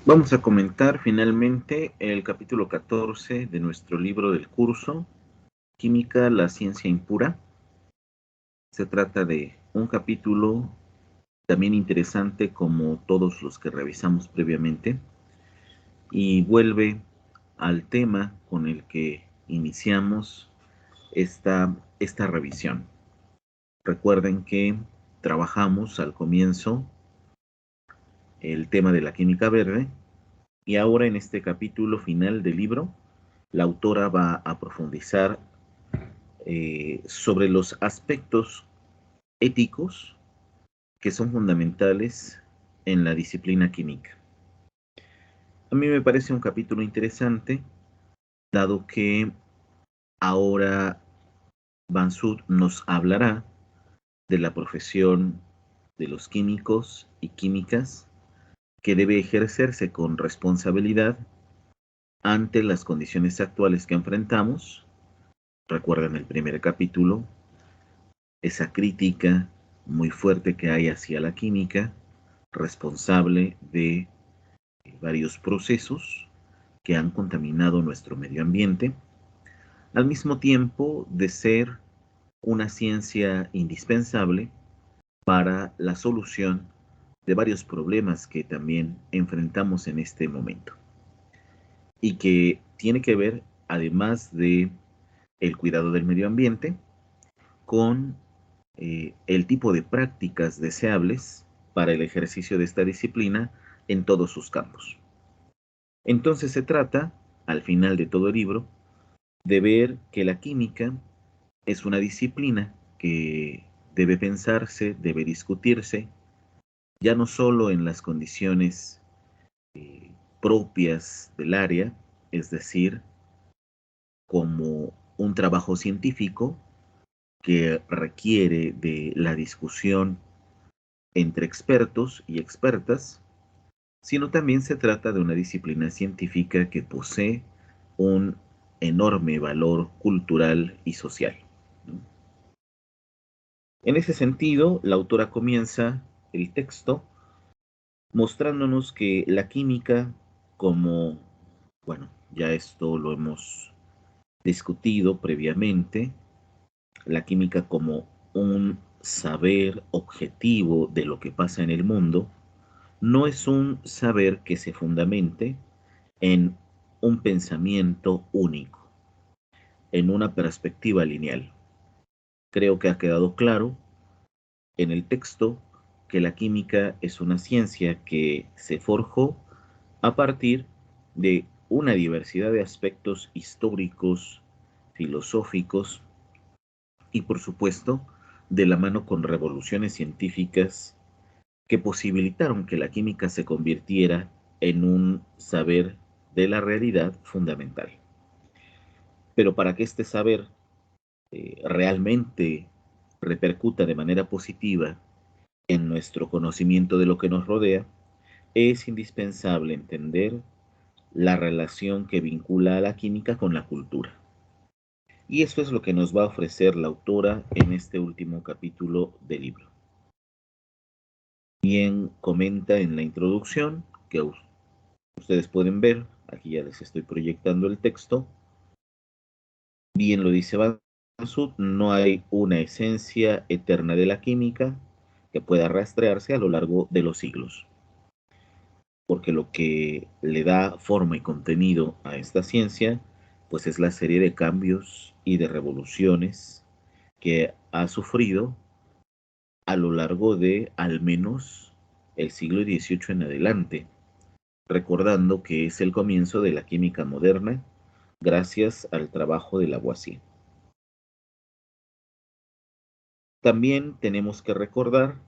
Vamos a comentar finalmente el capítulo 14 de nuestro libro del curso, Química, la ciencia impura. Se trata de un capítulo también interesante como todos los que revisamos previamente y vuelve al tema con el que iniciamos esta revisión. Recuerden que trabajamos al comienzo el tema de la química verde y ahora en este capítulo final del libro la autora va a profundizar sobre los aspectos éticos que son fundamentales en la disciplina química. A mí me parece un capítulo interesante, dado que ahora Bansud nos hablará de la profesión de los químicos y químicas que debe ejercerse con responsabilidad ante las condiciones actuales que enfrentamos. Recuerden el primer capítulo, esa crítica muy fuerte que hay hacia la química, responsable de varios procesos que han contaminado nuestro medio ambiente, al mismo tiempo de ser una ciencia indispensable para la solución de varios problemas que también enfrentamos en este momento y que tiene que ver, además de el cuidado del medio ambiente, con el tipo de prácticas deseables para el ejercicio de esta disciplina en todos sus campos. Entonces se trata, al final de todo el libro, de ver que la química es una disciplina que debe pensarse, debe discutirse, ya no solo en las condiciones eh, propias del área, es decir, como un trabajo científico que requiere de la discusión entre expertos y expertas, sino también se trata de una disciplina científica que posee un enorme valor cultural y social. En ese sentido, la autora comienza el texto mostrándonos que la química, como, bueno, ya esto lo hemos discutido previamente, la química como un saber objetivo de lo que pasa en el mundo, no es un saber que se fundamente en un pensamiento único, en una perspectiva lineal. Creo que ha quedado claro en el texto que la química es una ciencia que se forjó a partir de una diversidad de aspectos históricos, filosóficos y por supuesto de la mano con revoluciones científicas que posibilitaron que la química se convirtiera en un saber de la realidad fundamental. Pero para que este saber realmente repercuta de manera positiva en nuestro conocimiento de lo que nos rodea, es indispensable entender la relación que vincula a la química con la cultura. Y eso es lo que nos va a ofrecer la autora en este último capítulo del libro. Bien comenta en la introducción que ustedes pueden ver, aquí ya les estoy proyectando el texto, bien lo dice Van Sud, no hay una esencia eterna de la química que pueda rastrearse a lo largo de los siglos, porque lo que le da forma y contenido a esta ciencia, pues es la serie de cambios y de revoluciones que ha sufrido a lo largo de al menos el siglo XVIII en adelante, recordando que es el comienzo de la química moderna gracias al trabajo de Lavoisier. También tenemos que recordar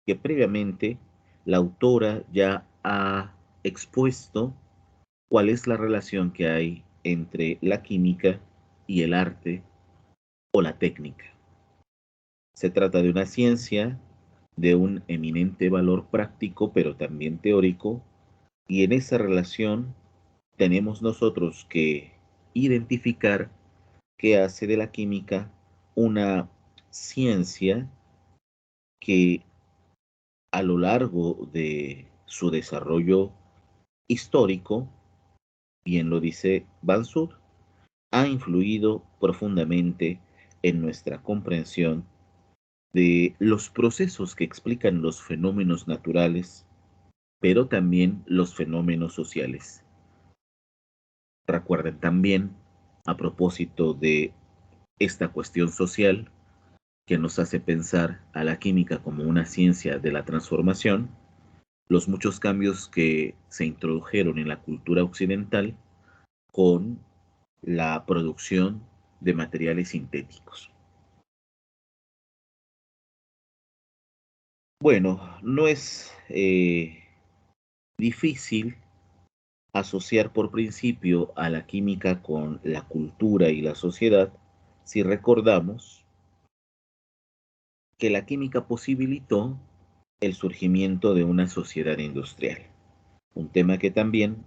que previamente la autora ya ha expuesto cuál es la relación que hay entre la química y el arte o la técnica. Se trata de una ciencia de un eminente valor práctico, pero también teórico, y en esa relación tenemos nosotros que identificar qué hace de la química una ciencia que a lo largo de su desarrollo histórico, bien lo dice Bansud, ha influido profundamente en nuestra comprensión de los procesos que explican los fenómenos naturales, pero también los fenómenos sociales. Recuerden también, a propósito de esta cuestión social que nos hace pensar a la química como una ciencia de la transformación, los muchos cambios que se introdujeron en la cultura occidental con la producción de materiales sintéticos. Bueno, no es difícil asociar por principio a la química con la cultura y la sociedad si recordamos que la química posibilitó el surgimiento de una sociedad industrial, un tema que también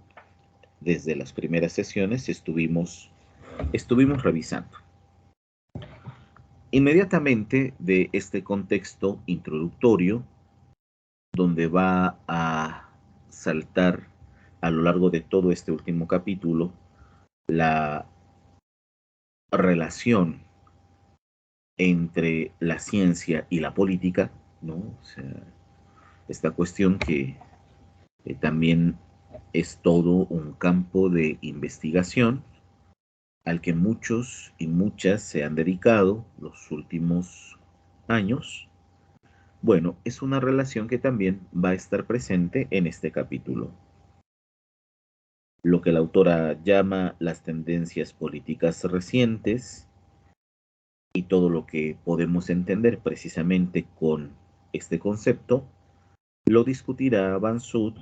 desde las primeras sesiones estuvimos revisando. Inmediatamente de este contexto introductorio, donde va a saltar a lo largo de todo este último capítulo la relación entre la ciencia y la política, ¿no? O sea, esta cuestión que también es todo un campo de investigación al que muchos y muchas se han dedicado los últimos años. Bueno, es una relación que también va a estar presente en este capítulo. Lo que la autora llama las tendencias políticas recientes y todo lo que podemos entender precisamente con este concepto, lo discutirá Van Sud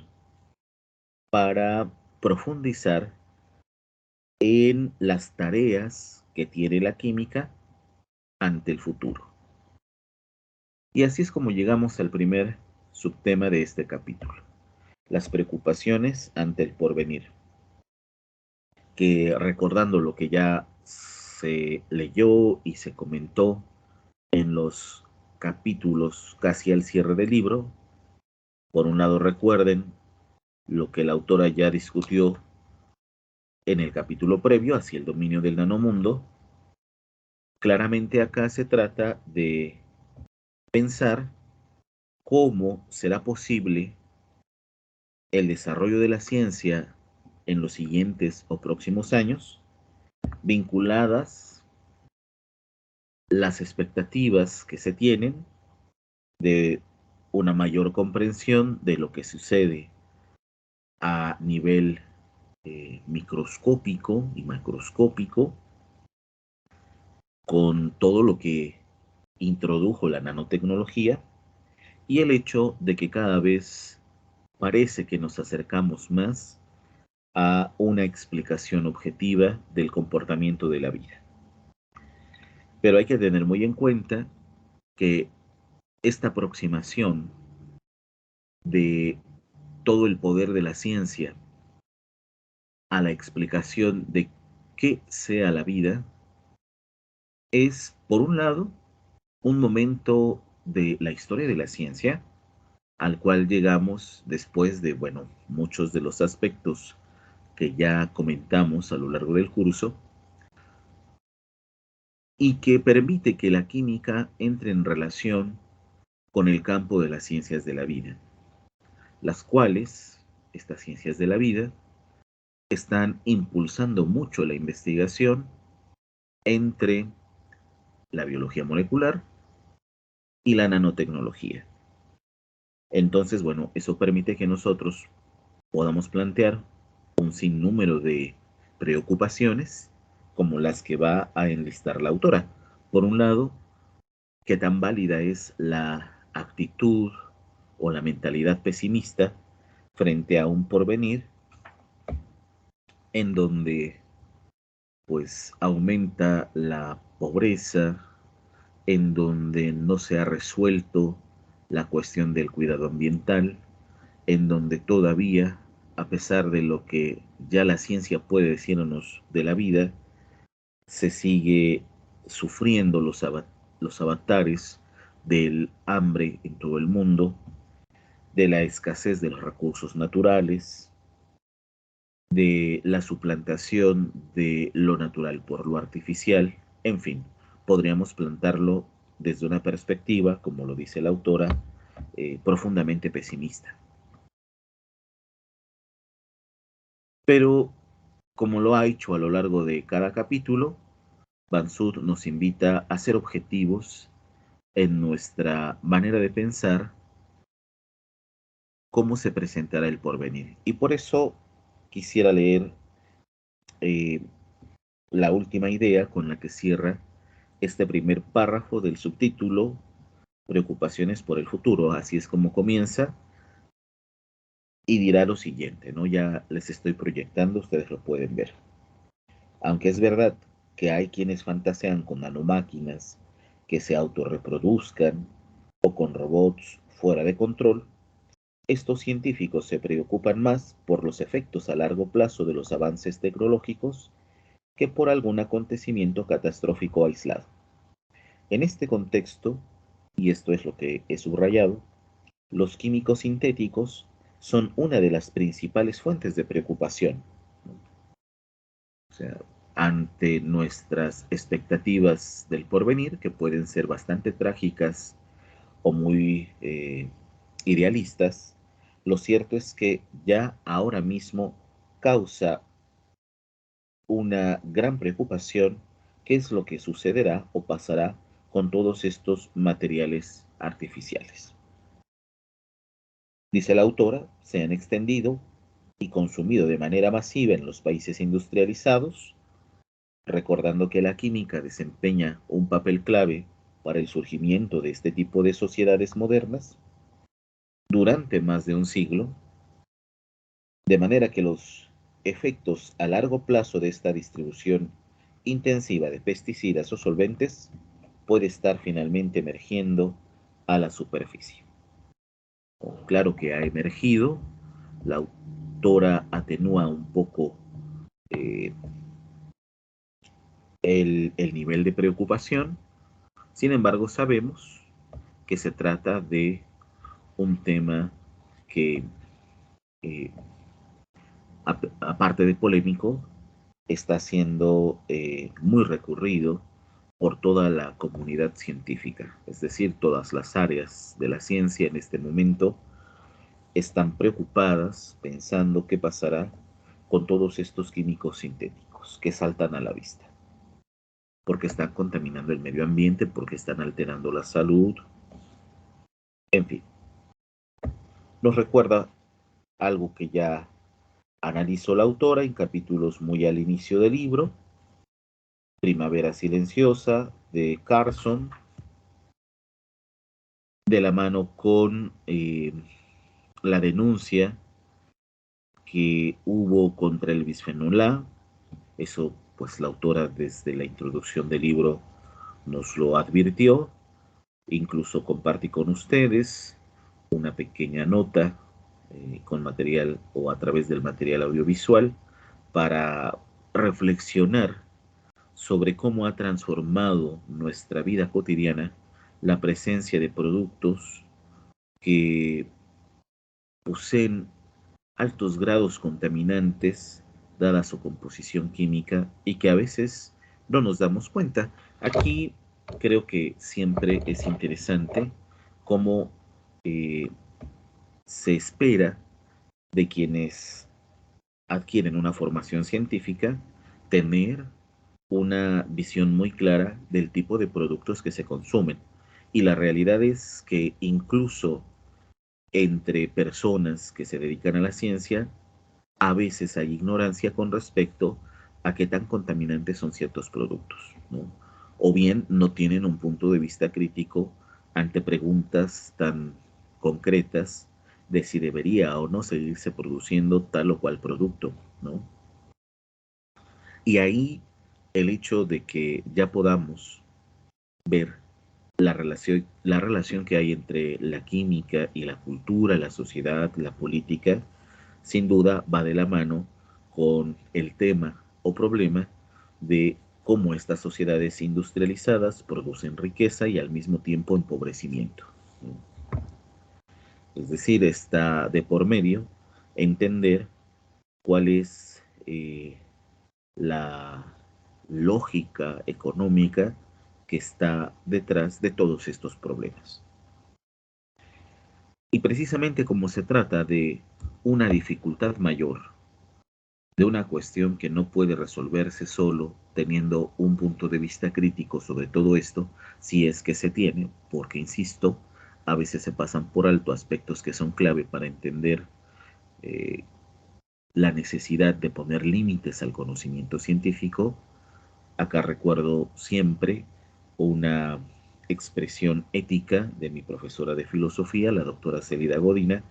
para profundizar en las tareas que tiene la química ante el futuro. Y así es como llegamos al primer subtema de este capítulo, las preocupaciones ante el porvenir, que recordando lo que ya se leyó y se comentó en los capítulos casi al cierre del libro, por un lado recuerden lo que la autora ya discutió en el capítulo previo hacia el dominio del nanomundo. Claramente acá se trata de pensar cómo será posible el desarrollo de la ciencia en los siguientes o próximos años, vinculadas las expectativas que se tienen de una mayor comprensión de lo que sucede a nivel microscópico y macroscópico con todo lo que introdujo la nanotecnología y el hecho de que cada vez parece que nos acercamos más a una explicación objetiva del comportamiento de la vida. Pero hay que tener muy en cuenta que esta aproximación de todo el poder de la ciencia a la explicación de qué sea la vida es, por un lado, un momento de la historia de la ciencia al cual llegamos después de, bueno, muchos de los aspectos que ya comentamos a lo largo del curso, y que permite que la química entre en relación con el campo de las ciencias de la vida, las cuales, estas ciencias de la vida, están impulsando mucho la investigación entre la biología molecular y la nanotecnología. Entonces, bueno, eso permite que nosotros podamos plantear un sinnúmero de preocupaciones como las que va a enlistar la autora. Por un lado, qué tan válida es la actitud o la mentalidad pesimista frente a un porvenir en donde pues aumenta la pobreza, en donde no se ha resuelto la cuestión del cuidado ambiental, en donde todavía, a pesar de lo que ya la ciencia puede decirnos de la vida, se sigue sufriendo los avatares del hambre en todo el mundo, de la escasez de los recursos naturales, de la suplantación de lo natural por lo artificial, en fin, podríamos plantarlo desde una perspectiva, como lo dice la autora, profundamente pesimista. Pero, como lo ha hecho a lo largo de cada capítulo, Bansud nos invita a ser objetivos en nuestra manera de pensar cómo se presentará el porvenir. Y por eso quisiera leer eh, la última idea con la que cierra este primer párrafo del subtítulo, Preocupaciones por el futuro. Así es como comienza y dirá lo siguiente, ¿no? Ya les estoy proyectando, ustedes lo pueden ver. Aunque es verdad que hay quienes fantasean con nanomáquinas que se autorreproduzcan o con robots fuera de control, estos científicos se preocupan más por los efectos a largo plazo de los avances tecnológicos que por algún acontecimiento catastrófico aislado. En este contexto, y esto es lo que he subrayado, los químicos sintéticos son una de las principales fuentes de preocupación. O sea, ante nuestras expectativas del porvenir, que pueden ser bastante trágicas o muy idealistas, lo cierto es que ya ahora mismo causa una gran preocupación qué es lo que sucederá o pasará con todos estos materiales artificiales. Dice la autora, se han extendido y consumido de manera masiva en los países industrializados, recordando que la química desempeña un papel clave para el surgimiento de este tipo de sociedades modernas durante más de un siglo, de manera que los efectos a largo plazo de esta distribución intensiva de pesticidas o solventes puede estar finalmente emergiendo a la superficie. Claro que ha emergido, la autora atenúa un poco eh, el nivel de preocupación, sin embargo sabemos que se trata de un tema que, eh, aparte de polémico, está siendo muy recurrido por toda la comunidad científica, es decir, todas las áreas de la ciencia en este momento están preocupadas pensando qué pasará con todos estos químicos sintéticos que saltan a la vista, porque están contaminando el medio ambiente, porque están alterando la salud, en fin. Nos recuerda algo que ya analizó la autora en capítulos muy al inicio del libro, Primavera Silenciosa de Carson, de la mano con la denuncia que hubo contra el bisfenol A. Eso, pues la autora desde la introducción del libro nos lo advirtió. Incluso compartí con ustedes una pequeña nota con material o a través del material audiovisual para reflexionar sobre cómo ha transformado nuestra vida cotidiana la presencia de productos que poseen altos grados contaminantes dada su composición química y que a veces no nos damos cuenta. Aquí creo que siempre es interesante cómo eh, se espera de quienes adquieren una formación científica tener una visión muy clara del tipo de productos que se consumen. Y la realidad es que incluso entre personas que se dedican a la ciencia, a veces hay ignorancia con respecto a qué tan contaminantes son ciertos productos, ¿no? O bien no tienen un punto de vista crítico ante preguntas tan concretas de si debería o no seguirse produciendo tal o cual producto, ¿no? Y ahí el hecho de que ya podamos ver la relación que hay entre la química y la cultura, la sociedad, la política, sin duda va de la mano con el tema o problema de cómo estas sociedades industrializadas producen riqueza y al mismo tiempo empobrecimiento. Es decir, está de por medio entender cuál es la lógica económica que está detrás de todos estos problemas. Y precisamente como se trata de una dificultad mayor, de una cuestión que no puede resolverse solo teniendo un punto de vista crítico sobre todo esto, si es que se tiene, porque insisto, a veces se pasan por alto aspectos que son clave para entender eh, la necesidad de poner límites al conocimiento científico. Acá recuerdo siempre una expresión ética de mi profesora de filosofía, la doctora Celida Godina,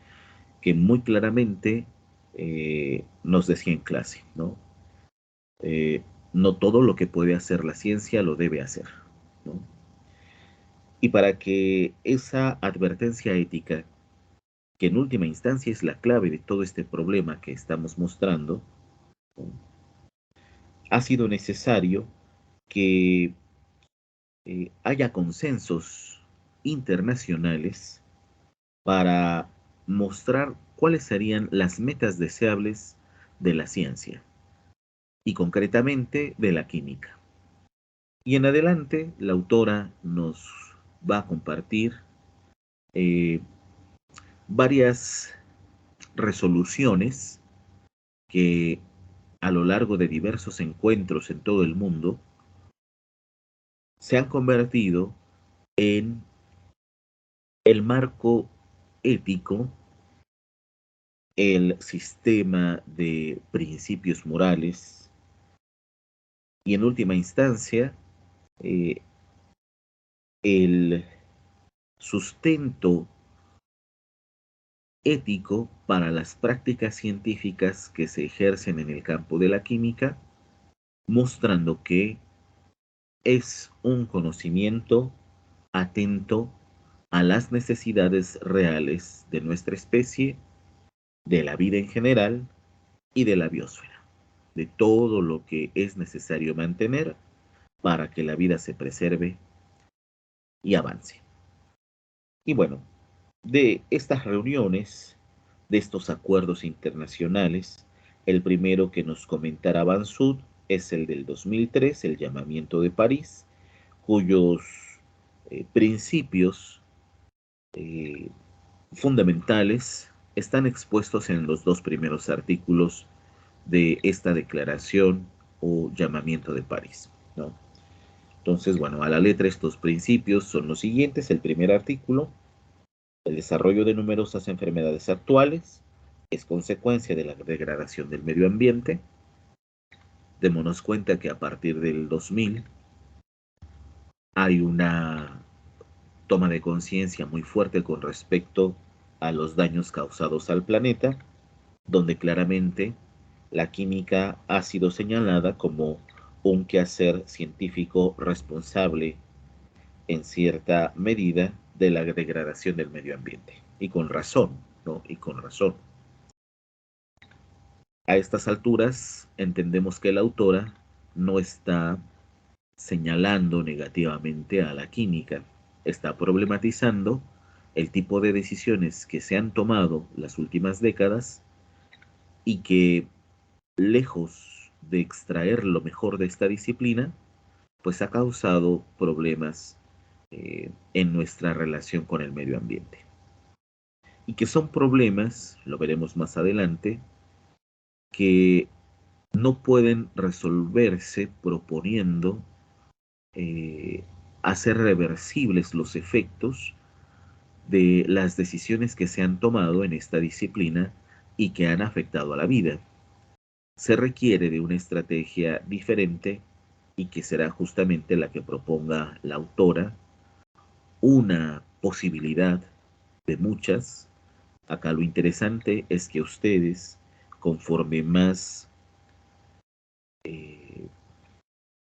que muy claramente nos decía en clase, ¿no? No todo lo que puede hacer la ciencia lo debe hacer, ¿no? Y para que esa advertencia ética, que en última instancia es la clave de todo este problema que estamos mostrando, ¿no?, ha sido necesario que haya consensos internacionales para mostrar cuáles serían las metas deseables de la ciencia y concretamente de la química. Y en adelante la autora nos va a compartir eh, varias resoluciones que a lo largo de diversos encuentros en todo el mundo se han convertido en el marco ético, el sistema de principios morales y en última instancia eh, el sustento ético para las prácticas científicas que se ejercen en el campo de la química, mostrando que es un conocimiento atento a las necesidades reales de nuestra especie, de la vida en general y de la biosfera, de todo lo que es necesario mantener para que la vida se preserve y avance. Y bueno, de estas reuniones, de estos acuerdos internacionales, el primero que nos comentará Bansud es el del 2003, el llamamiento de París, cuyos principios eh, fundamentales están expuestos en los dos primeros artículos de esta declaración o llamamiento de París, ¿no? Entonces, bueno, a la letra estos principios son los siguientes. El primer artículo: el desarrollo de numerosas enfermedades actuales es consecuencia de la degradación del medio ambiente. Démonos cuenta que a partir del 2000 hay una toma de conciencia muy fuerte con respecto a los daños causados al planeta, donde claramente la química ha sido señalada como un quehacer científico responsable en cierta medida de la degradación del medio ambiente. Y con razón, ¿no? Y con razón. A estas alturas entendemos que la autora no está señalando negativamente a la química, está problematizando el tipo de decisiones que se han tomado las últimas décadas y que, lejos de extraer lo mejor de esta disciplina, pues ha causado problemas en nuestra relación con el medio ambiente. Y que son problemas, lo veremos más adelante, que no pueden resolverse proponiendo eh, hacer reversibles los efectos de las decisiones que se han tomado en esta disciplina y que han afectado a la vida. Se requiere de una estrategia diferente y que será justamente la que proponga la autora, una posibilidad de muchas. Acá lo interesante es que ustedes, conforme más eh,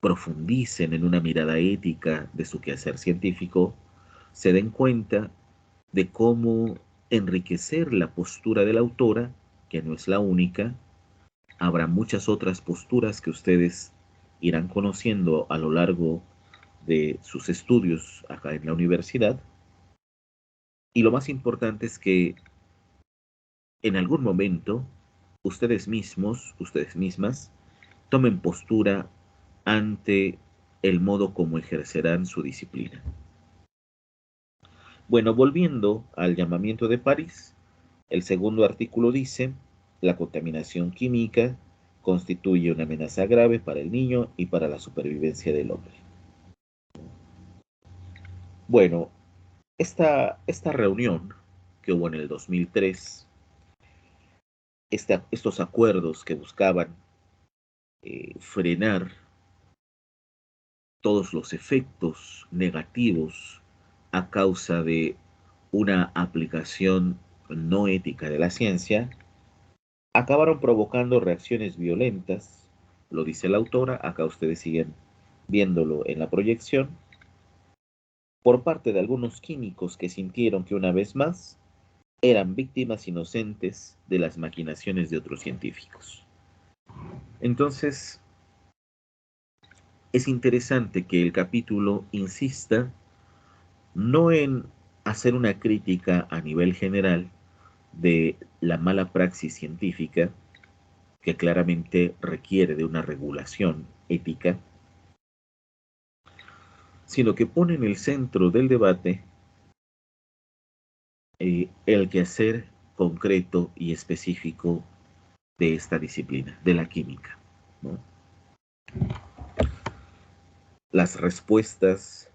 profundicen en una mirada ética de su quehacer científico, se den cuenta de cómo enriquecer la postura de la autora, que no es la única. Habrá muchas otras posturas que ustedes irán conociendo a lo largo de sus estudios acá en la universidad. Y lo más importante es que en algún momento ustedes mismos, ustedes mismas, tomen postura ante el modo como ejercerán su disciplina. Bueno, volviendo al llamamiento de París, el segundo artículo dice, la contaminación química constituye una amenaza grave para el niño y para la supervivencia del hombre. Bueno, esta reunión que hubo en el 2003, estos acuerdos que buscaban frenar todos los efectos negativos a causa de una aplicación no ética de la ciencia, acabaron provocando reacciones violentas, lo dice la autora, acá ustedes siguen viéndolo en la proyección, por parte de algunos químicos que sintieron que una vez más eran víctimas inocentes de las maquinaciones de otros científicos. Entonces, es interesante que el capítulo insista no en hacer una crítica a nivel general de la mala praxis científica, que claramente requiere de una regulación ética, sino que pone en el centro del debate el quehacer concreto y específico de esta disciplina, de la química, ¿no? Las respuestas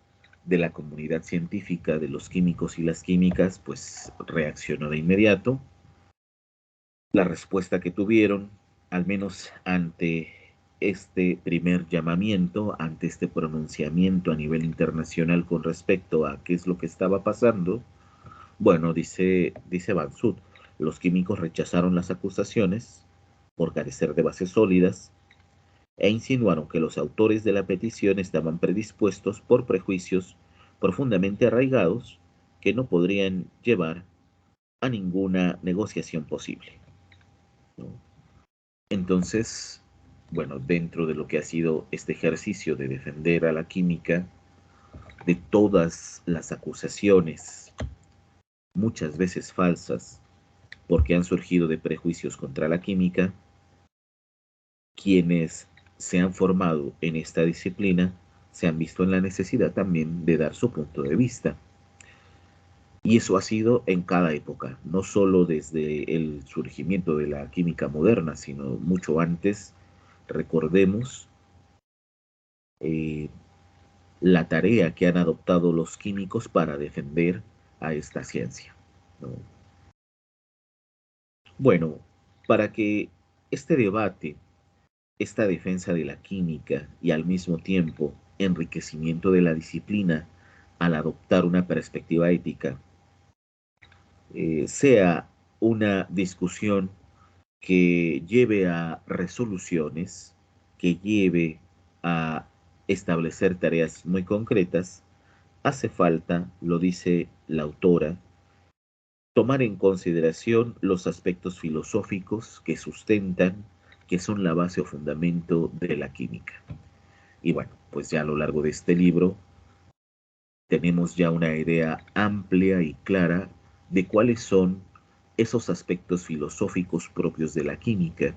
de la comunidad científica, de los químicos y las químicas, pues reaccionó de inmediato. La respuesta que tuvieron, al menos ante este primer llamamiento, ante este pronunciamiento a nivel internacional con respecto a qué es lo que estaba pasando, bueno, dice Bansud, los químicos rechazaron las acusaciones por carecer de bases sólidas e insinuaron que los autores de la petición estaban predispuestos por prejuicios profundamente arraigados que no podrían llevar a ninguna negociación posible, ¿no? Entonces, bueno, dentro de lo que ha sido este ejercicio de defender a la química de todas las acusaciones, muchas veces falsas, porque han surgido de prejuicios contra la química, quienes se han formado en esta disciplina se han visto en la necesidad también de dar su punto de vista. Y eso ha sido en cada época, no solo desde el surgimiento de la química moderna, sino mucho antes. Recordemos eh, la tarea que han adoptado los químicos para defender a esta ciencia, ¿no? Bueno, para que este debate, esta defensa de la química y al mismo tiempo enriquecimiento de la disciplina al adoptar una perspectiva ética, sea una discusión que lleve a resoluciones, que lleve a establecer tareas muy concretas, hace falta, lo dice la autora, tomar en consideración los aspectos filosóficos que sustentan, que son la base o fundamento de la química. Y bueno, pues ya a lo largo de este libro tenemos ya una idea amplia y clara de cuáles son esos aspectos filosóficos propios de la química,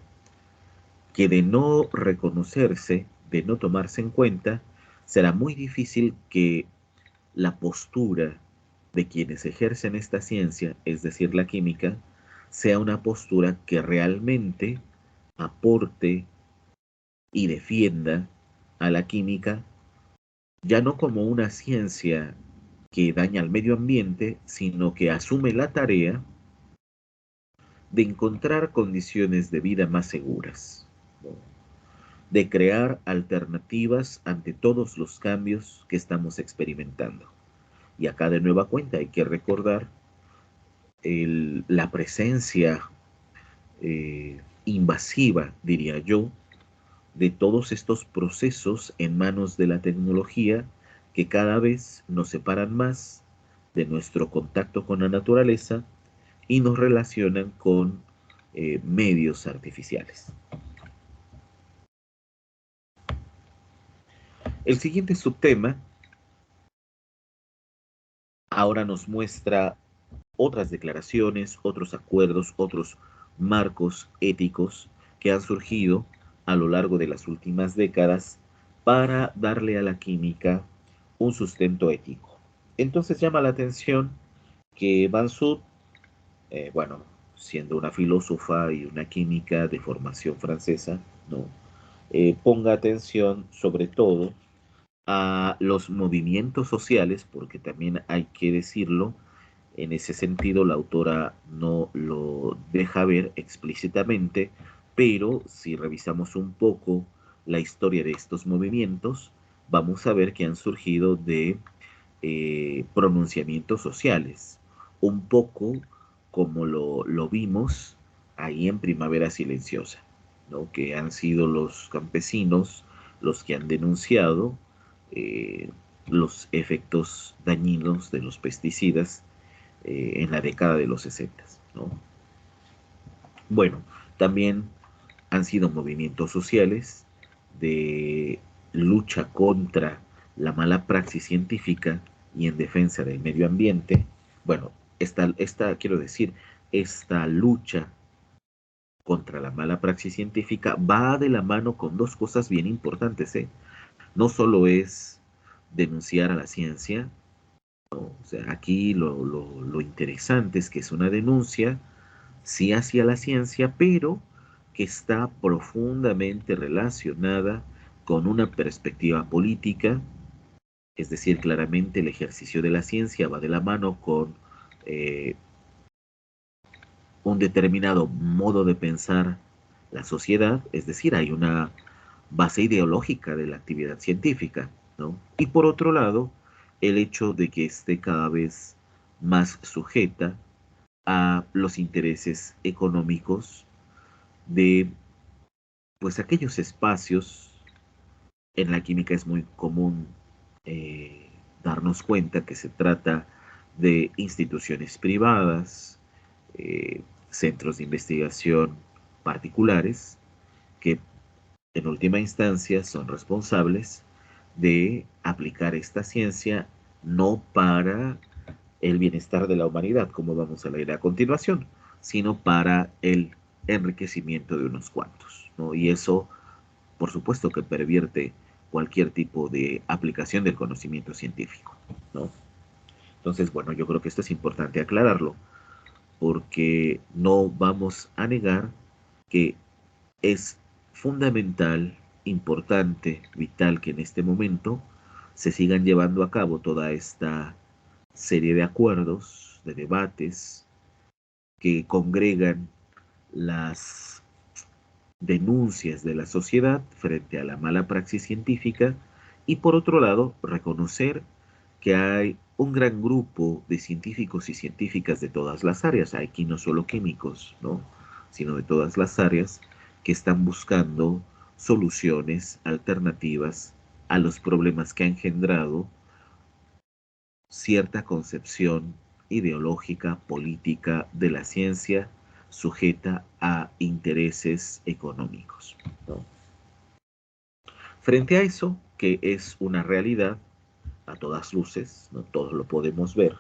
que de no reconocerse, de no tomarse en cuenta, será muy difícil que la postura de quienes ejercen esta ciencia, es decir, la química, sea una postura que realmente aporte y defienda a la química, ya no como una ciencia que daña al medio ambiente, sino que asume la tarea de encontrar condiciones de vida más seguras, ¿no? De crear alternativas ante todos los cambios que estamos experimentando. Y acá de nueva cuenta hay que recordar la presencia invasiva, diría yo, de todos estos procesos en manos de la tecnología que cada vez nos separan más de nuestro contacto con la naturaleza y nos relacionan con medios artificiales. El siguiente subtema ahora nos muestra otras declaraciones, otros acuerdos, otros marcos éticos que han surgido a lo largo de las últimas décadas para darle a la química un sustento ético. Entonces llama la atención que Van Sud, bueno, siendo una filósofa y una química de formación francesa, ¿no? Ponga atención sobre todo a los movimientos sociales, porque también hay que decirlo, en ese sentido la autora no lo deja ver explícitamente, pero si revisamos un poco la historia de estos movimientos, vamos a ver que han surgido de pronunciamientos sociales, un poco como lo vimos ahí en Primavera Silenciosa, ¿no? Que han sido los campesinos los que han denunciado eh, los efectos dañinos de los pesticidas en la década de los 60, ¿no? Bueno, también han sido movimientos sociales de lucha contra la mala praxis científica y en defensa del medio ambiente. Bueno, quiero decir, esta lucha contra la mala praxis científica va de la mano con dos cosas bien importantes, ¿eh? No solo es denunciar a la ciencia, ¿no? O sea, aquí lo interesante es que es una denuncia, sí hacia la ciencia, pero que está profundamente relacionada con una perspectiva política, es decir, claramente el ejercicio de la ciencia va de la mano con eh, un determinado modo de pensar la sociedad, es decir, hay una base ideológica de la actividad científica, ¿no? Y por otro lado, el hecho de que esté cada vez más sujeta a los intereses económicos de pues aquellos espacios. En la química es muy común eh, darnos cuenta que se trata de instituciones privadas, centros de investigación particulares, que en última instancia son responsables de aplicar esta ciencia no para el bienestar de la humanidad, como vamos a leer a continuación, sino para el enriquecimiento de unos cuantos, ¿no? Y eso, por supuesto, que pervierte cualquier tipo de aplicación del conocimiento científico, ¿no? Entonces, bueno, yo creo que esto es importante aclararlo, porque no vamos a negar que es fundamental, importante, vital que en este momento se sigan llevando a cabo toda esta serie de acuerdos, de debates que congregan las denuncias de la sociedad frente a la mala praxis científica y por otro lado reconocer que hay un gran grupo de científicos y científicas de todas las áreas, aquí no solo químicos, ¿no? Sino de todas las áreas que están buscando soluciones alternativas a los problemas que ha engendrado cierta concepción ideológica, política de la ciencia sujeta a intereses económicos, ¿no? Frente a eso, que es una realidad a todas luces, no todos lo podemos ver,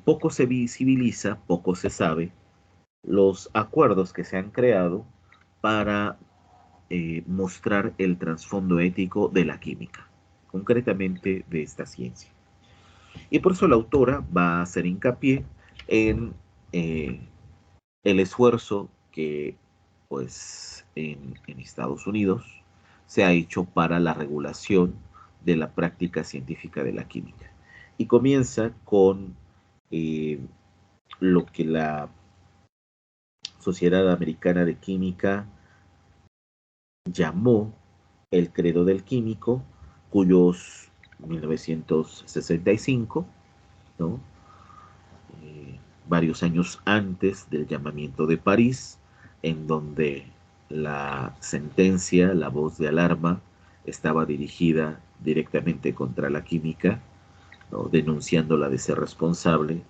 poco se visibiliza, poco se sabe los acuerdos que se han creado para mostrar el trasfondo ético de la química, concretamente de esta ciencia. Y por eso la autora va a hacer hincapié en eh, el esfuerzo que, pues, en Estados Unidos se ha hecho para la regulación de la práctica científica de la química. Y comienza con eh, lo que la Sociedad Americana de Química llamó el credo del químico, cuyos 1965, ¿no? Varios años antes del llamamiento de París, en donde la sentencia, la voz de alarma, estaba dirigida directamente contra la química, ¿no? Denunciándola de ser responsable.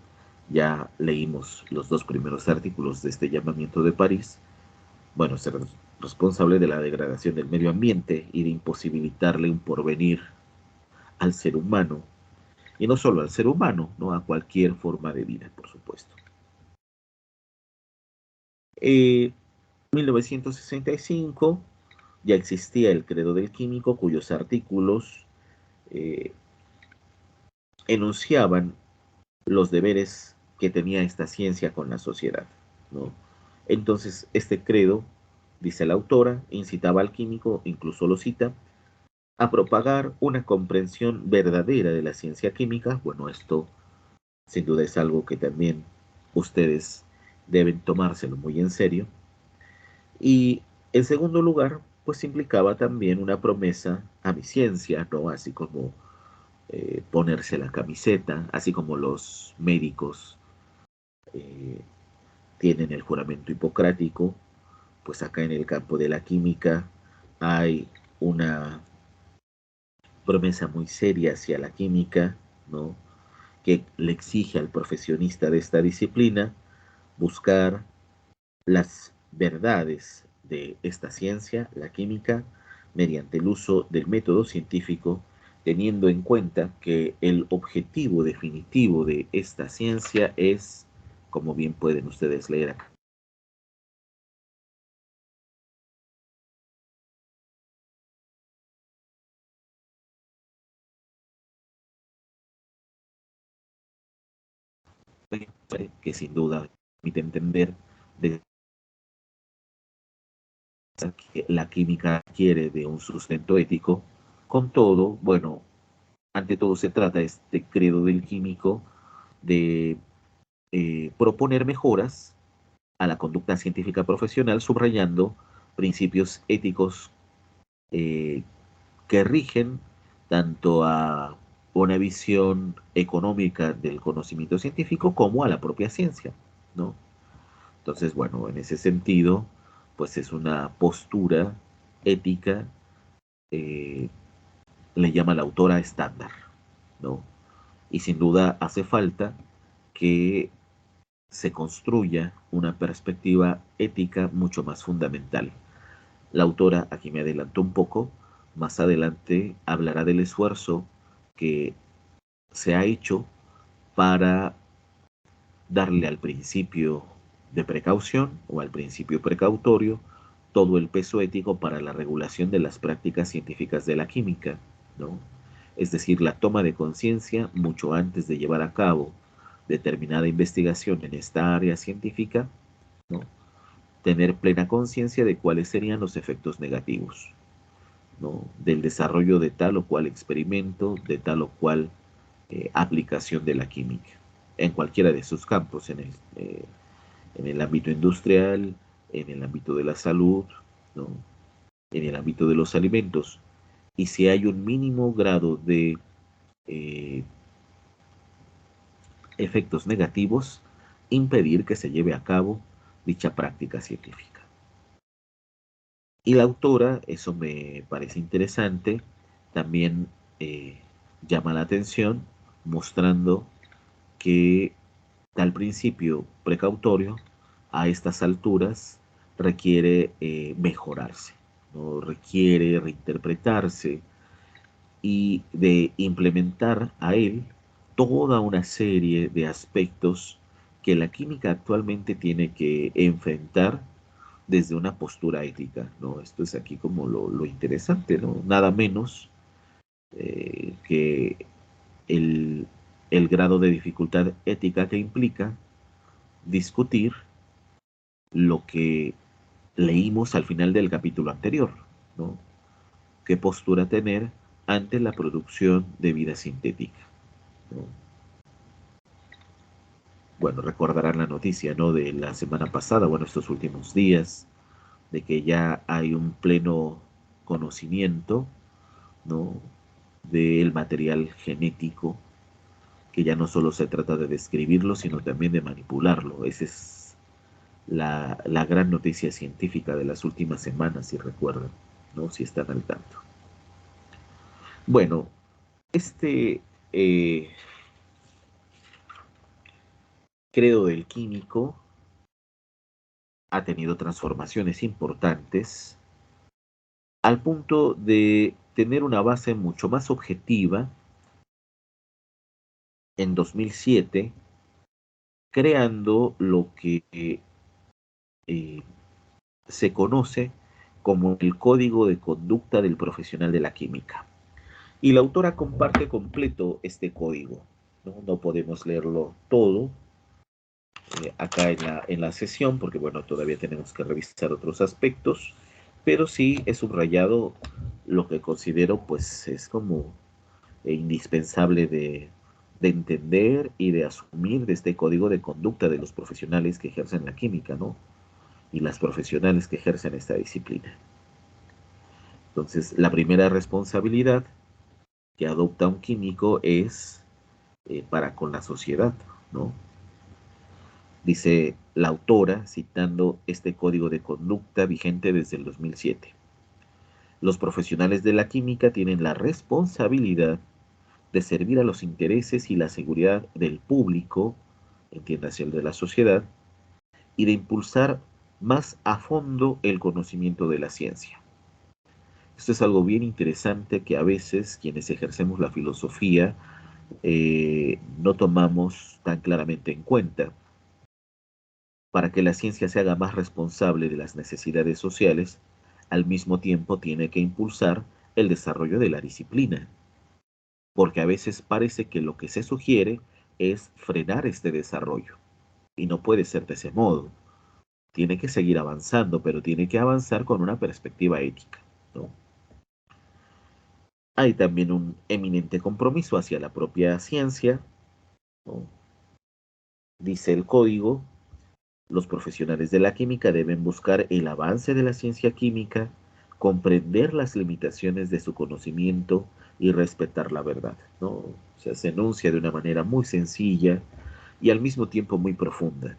Ya leímos los dos primeros artículos de este llamamiento de París. Bueno, ser responsable de la degradación del medio ambiente y de imposibilitarle un porvenir al ser humano, y no solo al ser humano, ¿no? A cualquier forma de vida, por supuesto. En 1965 ya existía el credo del químico, cuyos artículos eh, enunciaban los deberes que tenía esta ciencia con la sociedad, ¿no? Entonces, este credo, dice la autora, incitaba al químico, incluso lo cita, a propagar una comprensión verdadera de la ciencia química. Bueno, esto sin duda es algo que también ustedes deben tomárselo muy en serio. Y en segundo lugar, pues implicaba también una promesa a mi ciencia, ¿no? Así como ponerse la camiseta, así como los médicos eh, tienen el juramento hipocrático, pues acá en el campo de la química hay una promesa muy seria hacia la química, ¿no? Que le exige al profesionista de esta disciplina buscar las verdades de esta ciencia, la química, mediante el uso del método científico, teniendo en cuenta que el objetivo definitivo de esta ciencia es, como bien pueden ustedes leer acá, que sin duda permite entender de que la química quiere de un sustento ético. Con todo, bueno, ante todo se trata este credo del químico de proponer mejoras a la conducta científica profesional, subrayando principios éticos eh, que rigen tanto a una visión económica del conocimiento científico como a la propia ciencia, ¿no? Entonces, bueno, en ese sentido, pues es una postura ética, eh, le llama la autora estándar, ¿no? Y sin duda hace falta que se construya una perspectiva ética mucho más fundamental. La autora, aquí me adelantó un poco, más adelante hablará del esfuerzo que se ha hecho para darle al principio de precaución o al principio precautorio todo el peso ético para la regulación de las prácticas científicas de la química, ¿no? Es decir, la toma de conciencia mucho antes de llevar a cabo determinada investigación en esta área científica, ¿no? Tener plena conciencia de cuáles serían los efectos negativos, ¿no? Del desarrollo de tal o cual experimento, de tal o cual aplicación de la química, en cualquiera de sus campos, en el ámbito industrial, en el ámbito de la salud, ¿no? En el ámbito de los alimentos. Y si hay un mínimo grado de eh, efectos negativos, impedir que se lleve a cabo dicha práctica científica. Y la autora, eso me parece interesante, también eh, llama la atención mostrando que tal principio precautorio a estas alturas requiere mejorarse, ¿no? Requiere reinterpretarse y de implementar a él toda una serie de aspectos que la química actualmente tiene que enfrentar desde una postura ética, ¿no? Esto es aquí como lo interesante, ¿no? Nada menos que el, el grado de dificultad ética que implica discutir lo que leímos al final del capítulo anterior, ¿no? ¿Qué postura tener ante la producción de vida sintética, ¿no? Bueno, recordarán la noticia, ¿no? De la semana pasada, bueno, estos últimos días, de que ya hay un pleno conocimiento, ¿no? Del material genético, que ya no solo se trata de describirlo, sino también de manipularlo. Esa es la gran noticia científica de las últimas semanas, si recuerdan, ¿no? Si están al tanto. Bueno, este eh, credo del químico ha tenido transformaciones importantes al punto de tener una base mucho más objetiva en 2007, creando lo que eh, se conoce como el Código de Conducta del Profesional de la Química. Y la autora comparte completo este código. No podemos leerlo todo acá en la sesión, porque bueno, todavía tenemos que revisar otros aspectos, pero sí he subrayado lo que considero pues es como indispensable de entender y de asumir de este código de conducta de los profesionales que ejercen la química, ¿no? Y las profesionales que ejercen esta disciplina. Entonces, la primera responsabilidad que adopta un químico es para con la sociedad, ¿no? Dice la autora, citando este código de conducta vigente desde el 2007. Los profesionales de la química tienen la responsabilidad de servir a los intereses y la seguridad del público, entiéndase el de la sociedad, y de impulsar más a fondo el conocimiento de la ciencia. Esto es algo bien interesante que a veces quienes ejercemos la filosofía no tomamos tan claramente en cuenta. Para que la ciencia se haga más responsable de las necesidades sociales, al mismo tiempo tiene que impulsar el desarrollo de la disciplina, porque a veces parece que lo que se sugiere es frenar este desarrollo, y no puede ser de ese modo. Tiene que seguir avanzando, pero tiene que avanzar con una perspectiva ética, ¿no? Hay también un eminente compromiso hacia la propia ciencia, ¿no? Dice el código, los profesionales de la química deben buscar el avance de la ciencia química, comprender las limitaciones de su conocimiento y respetar la verdad, ¿no? O sea, se enuncia de una manera muy sencilla y al mismo tiempo muy profunda.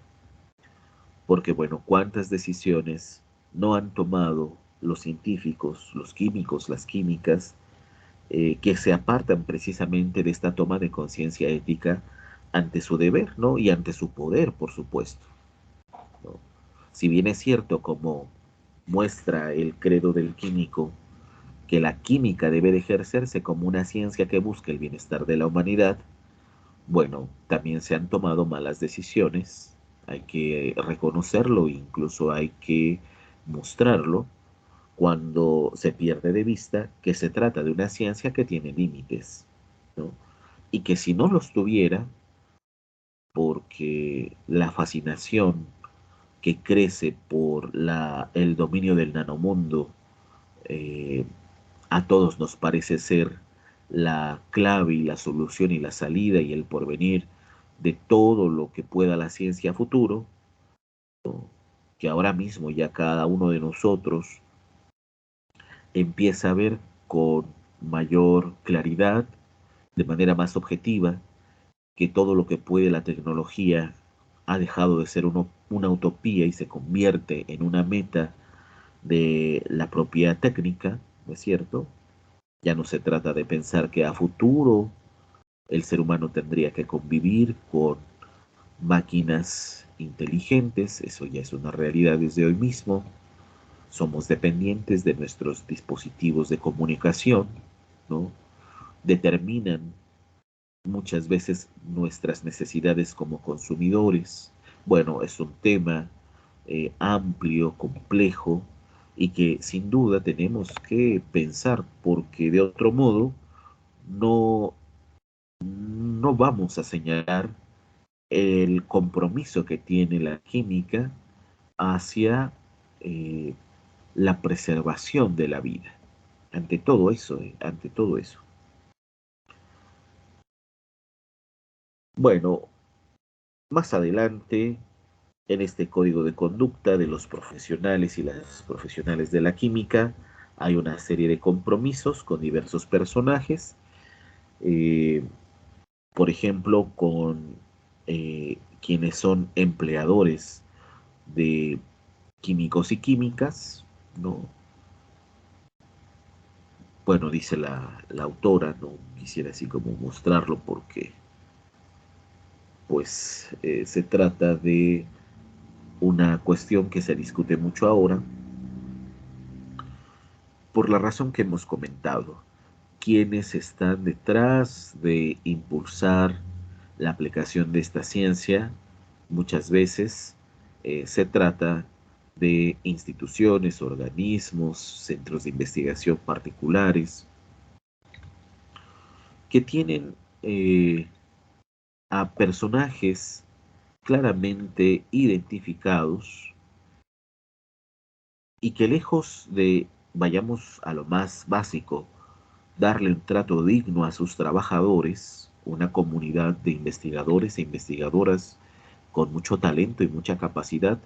Porque, bueno, ¿cuántas decisiones no han tomado los científicos, los químicos, las químicas, que se apartan precisamente de esta toma de conciencia ética ante su deber, ¿no? Y ante su poder, por supuesto, ¿no? Si bien es cierto, como muestra el credo del químico, que la química debe de ejercerse como una ciencia que busca el bienestar de la humanidad, bueno, también se han tomado malas decisiones, hay que reconocerlo, incluso hay que mostrarlo, cuando se pierde de vista que se trata de una ciencia que tiene límites, ¿no? Y que si no los tuviera, porque la fascinación que crece por el dominio del nanomundo, eh, a todos nos parece ser la clave y la solución y la salida y el porvenir de todo lo que pueda la ciencia a futuro, que ahora mismo ya cada uno de nosotros empieza a ver con mayor claridad, de manera más objetiva, que todo lo que puede la tecnología ha dejado de ser una utopía y se convierte en una meta de la propia técnica, ¿no es cierto? Ya no se trata de pensar que a futuro el ser humano tendría que convivir con máquinas inteligentes, eso ya es una realidad desde hoy mismo. Somos dependientes de nuestros dispositivos de comunicación, ¿no? Determinan muchas veces nuestras necesidades como consumidores. Bueno, es un tema amplio, complejo y que sin duda tenemos que pensar porque de otro modo no, no vamos a señalar el compromiso que tiene la química hacia eh, la preservación de la vida. Ante todo eso. Bueno, más adelante, en este código de conducta de los profesionales y las profesionales de la química, hay una serie de compromisos con diversos personajes, eh, por ejemplo, con quienes son empleadores de químicos y químicas, ¿no? Bueno, dice la autora, no quisiera así como mostrarlo porque pues se trata de una cuestión que se discute mucho ahora por la razón que hemos comentado. Quienes están detrás de impulsar la aplicación de esta ciencia, muchas veces se trata de instituciones, organismos, centros de investigación particulares, que tienen a personajes claramente identificados y que lejos de, vayamos a lo más básico, darle un trato digno a sus trabajadores, una comunidad de investigadores e investigadoras con mucho talento y mucha capacidad,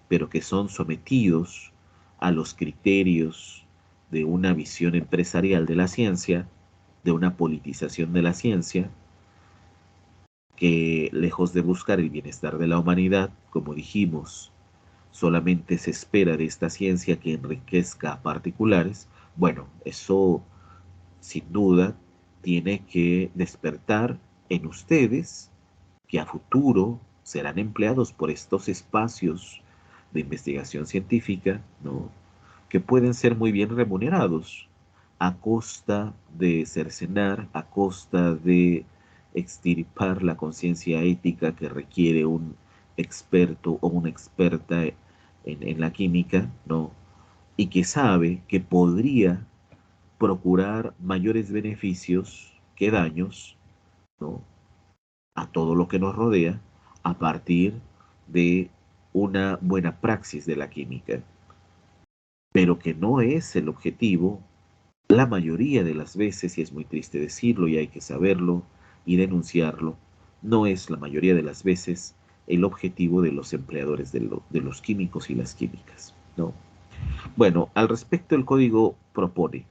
pero que son sometidos a los criterios de una visión empresarial de la ciencia, de una politización de la ciencia, que lejos de buscar el bienestar de la humanidad, como dijimos, solamente se espera de esta ciencia que enriquezca a particulares. Bueno, eso sin duda tiene que despertar en ustedes que a futuro serán empleados por estos espacios de investigación científica, ¿no? Que pueden ser muy bien remunerados a costa de cercenar, a costa de extirpar la conciencia ética que requiere un experto o una experta en la química, ¿no? Y que sabe que podría procurar mayores beneficios que daños, ¿no? A todo lo que nos rodea a partir de una buena praxis de la química, pero que no es el objetivo la mayoría de las veces, y es muy triste decirlo y hay que saberlo y denunciarlo, no es la mayoría de las veces el objetivo de los empleadores de los químicos y las químicas, ¿no? Bueno, al respecto el código propone: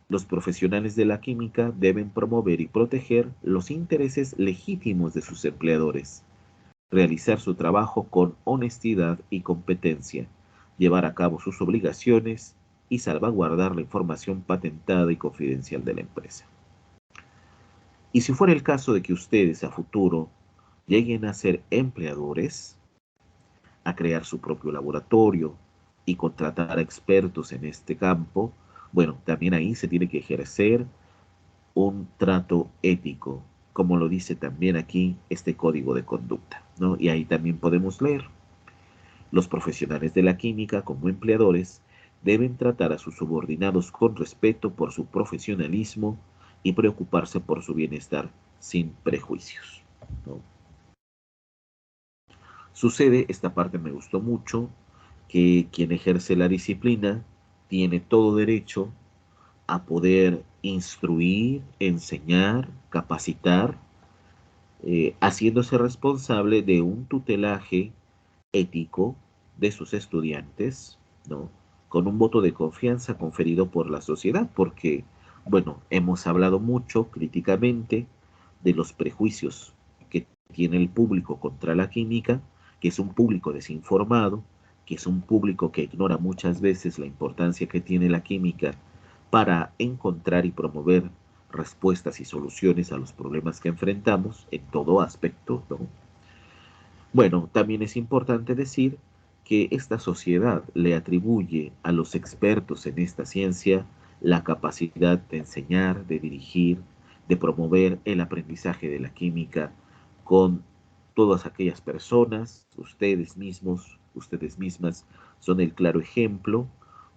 los profesionales de la química deben promover y proteger los intereses legítimos de sus empleadores, realizar su trabajo con honestidad y competencia, llevar a cabo sus obligaciones y salvaguardar la información patentada y confidencial de la empresa. Y si fuera el caso de que ustedes a futuro lleguen a ser empleadores, a crear su propio laboratorio y contratar a expertos en este campo, bueno, también ahí se tiene que ejercer un trato ético, como lo dice también aquí este código de conducta, ¿no? Y ahí también podemos leer: los profesionales de la química como empleadores deben tratar a sus subordinados con respeto por su profesionalismo y preocuparse por su bienestar sin prejuicios, ¿no? Sucede, esta parte me gustó mucho, que quien ejerce la disciplina tiene todo derecho a poder instruir, enseñar, capacitar, haciéndose responsable de un tutelaje ético de sus estudiantes, ¿no? Con un voto de confianza conferido por la sociedad, porque, bueno, hemos hablado mucho críticamente de los prejuicios que tiene el público contra la química, que es un público desinformado, que es un público que ignora muchas veces la importancia que tiene la química para encontrar y promover respuestas y soluciones a los problemas que enfrentamos en todo aspecto, ¿no? Bueno, también es importante decir que esta sociedad le atribuye a los expertos en esta ciencia la capacidad de enseñar, de dirigir, de promover el aprendizaje de la química con todas aquellas personas. Ustedes mismos, ustedes mismas son el claro ejemplo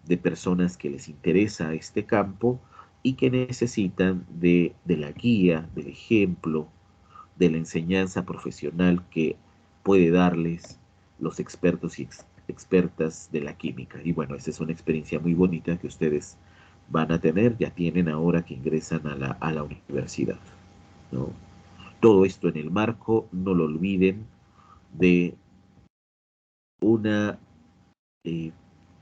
de personas que les interesa este campo y que necesitan de la guía, del ejemplo, de la enseñanza profesional que puede darles los expertos y expertas de la química. Y bueno, esa es una experiencia muy bonita que ustedes van a tener, ya tienen ahora que ingresan a la universidad, ¿no? Todo esto en el marco, no lo olviden, de una eh,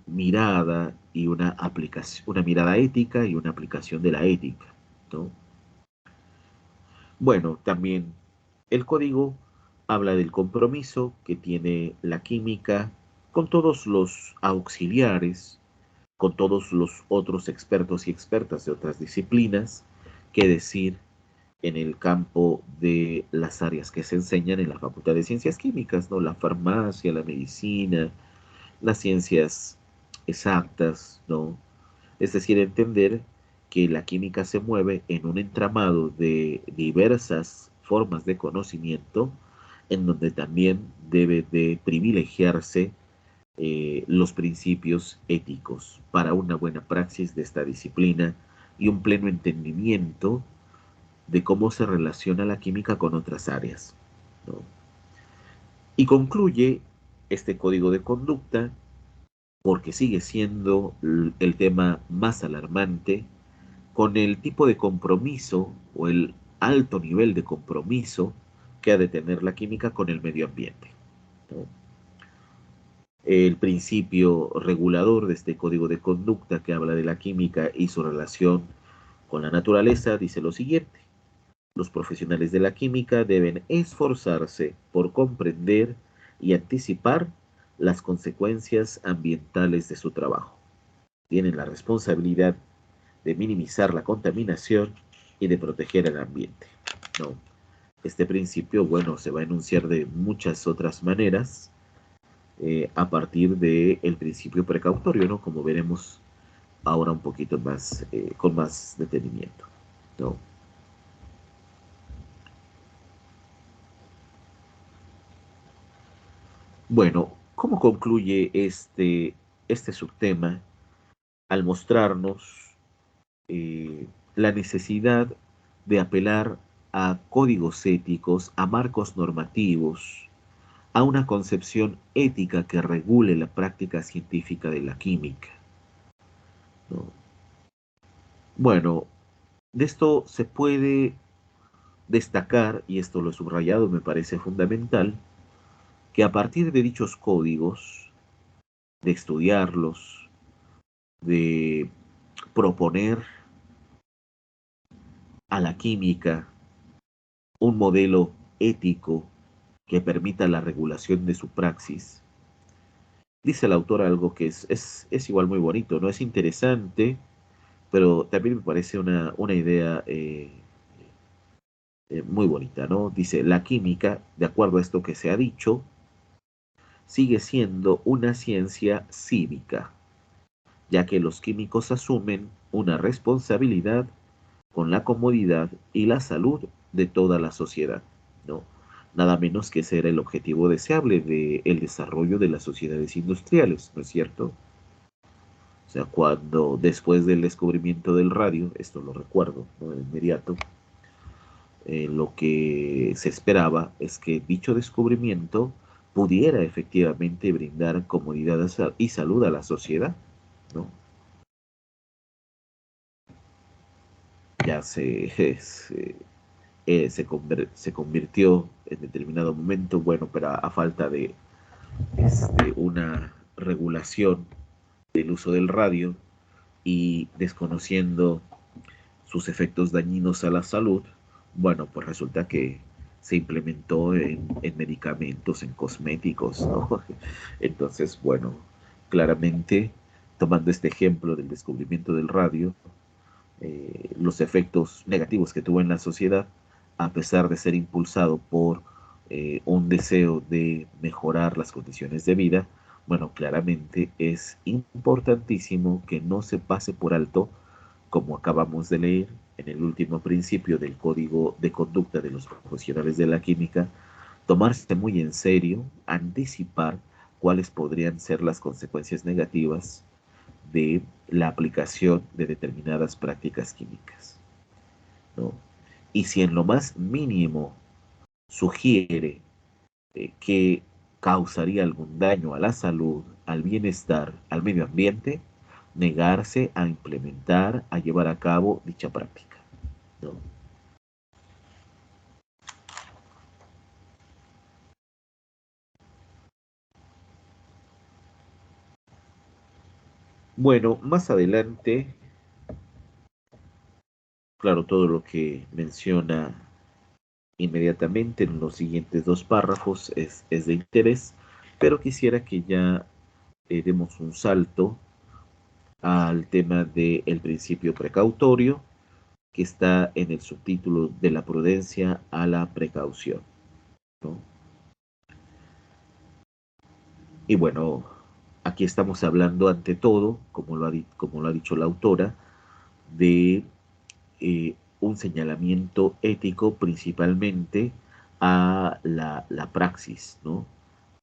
mirada y una aplicación, una mirada ética y una aplicación de la ética, ¿no? Bueno, también el código habla del compromiso que tiene la química con todos los auxiliares, con todos los otros expertos y expertas de otras disciplinas, que decir en el campo de las áreas que se enseñan en la Facultad de Ciencias Químicas, ¿no? La farmacia, la medicina, las ciencias exactas, ¿no? Es decir, entender que la química se mueve en un entramado de diversas formas de conocimiento, en donde también debe de privilegiarse los principios éticos para una buena praxis de esta disciplina y un pleno entendimiento de cómo se relaciona la química con otras áreas, ¿no? Y concluye este código de conducta porque sigue siendo el tema más alarmante con el tipo de compromiso o el alto nivel de compromiso que ha de tener la química con el medio ambiente, ¿no? El principio regulador de este código de conducta que habla de la química y su relación con la naturaleza dice lo siguiente: los profesionales de la química deben esforzarse por comprender y anticipar las consecuencias ambientales de su trabajo. Tienen la responsabilidad de minimizar la contaminación y de proteger el ambiente, ¿no? Este principio, bueno, se va a enunciar de muchas otras maneras a partir del principio precautorio, ¿no? Como veremos ahora un poquito más, con más detenimiento, ¿no? Bueno, ¿cómo concluye este subtema al mostrarnos la necesidad de apelar a códigos éticos, a marcos normativos, a una concepción ética que regule la práctica científica de la química, ¿no? Bueno, de esto se puede destacar, y esto lo he subrayado, me parece fundamental, que a partir de dichos códigos, de estudiarlos, de proponer a la química un modelo ético que permita la regulación de su praxis, dice el autor algo que es igual muy bonito, ¿no? Es interesante, pero también me parece una idea muy bonita, ¿no? Dice, la química, de acuerdo a esto que se ha dicho, sigue siendo una ciencia cívica, ya que los químicos asumen una responsabilidad con la comodidad y la salud de toda la sociedad, ¿no? Nada menos que ser el objetivo deseable del desarrollo de las sociedades industriales, ¿no es cierto? O sea, cuando después del descubrimiento del radio, esto lo recuerdo, ¿no? De inmediato, lo que se esperaba es que dicho descubrimiento pudiera efectivamente brindar comodidad y salud a la sociedad, ¿no? Ya se convirtió en determinado momento, bueno, pero a falta de una regulación del uso del radio y desconociendo sus efectos dañinos a la salud, bueno, pues resulta que se implementó en medicamentos, en cosméticos, ¿no? Entonces, bueno, claramente, tomando este ejemplo del descubrimiento del radio, los efectos negativos que tuvo en la sociedad, a pesar de ser impulsado por un deseo de mejorar las condiciones de vida, bueno, claramente es importantísimo que no se pase por alto, como acabamos de leer en el último principio del Código de Conducta de los Profesionales de la Química, tomarse muy en serio, anticipar cuáles podrían ser las consecuencias negativas de la aplicación de determinadas prácticas químicas, ¿no? Y si en lo más mínimo sugiere que causaría algún daño a la salud, al bienestar, al medio ambiente, negarse a implementar, a llevar a cabo dicha práctica, ¿no? Bueno, más adelante, claro, todo lo que menciona inmediatamente en los siguientes dos párrafos es de interés, pero quisiera que ya demos un salto al tema del principio precautorio que está en el subtítulo de la prudencia a la precaución, ¿no? Y bueno, aquí estamos hablando ante todo, como lo ha dicho la autora, de un señalamiento ético principalmente a la praxis, ¿no?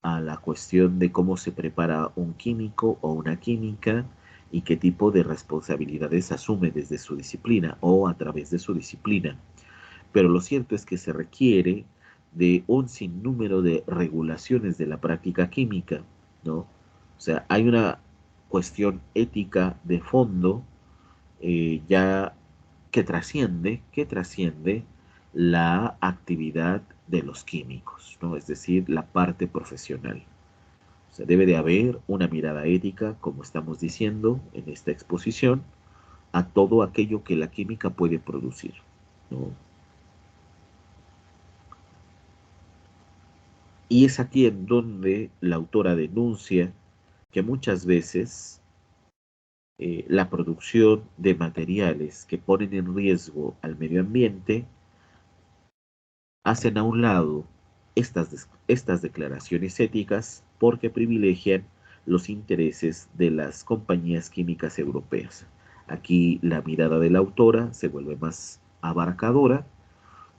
a la cuestión de cómo se prepara un químico o una química y qué tipo de responsabilidades asume desde su disciplina o a través de su disciplina. Pero lo cierto es que se requiere de un sinnúmero de regulaciones de la práctica química, ¿no? O sea, hay una cuestión ética de fondo ya que trasciende la actividad de los químicos, ¿no? Es decir, la parte profesional. O sea, debe de haber una mirada ética, como estamos diciendo en esta exposición, a todo aquello que la química puede producir, ¿no? Y es aquí en donde la autora denuncia que muchas veces la producción de materiales que ponen en riesgo al medio ambiente hacen a un lado estas declaraciones éticas porque privilegian los intereses de las compañías químicas europeas. Aquí la mirada de la autora se vuelve más abarcadora,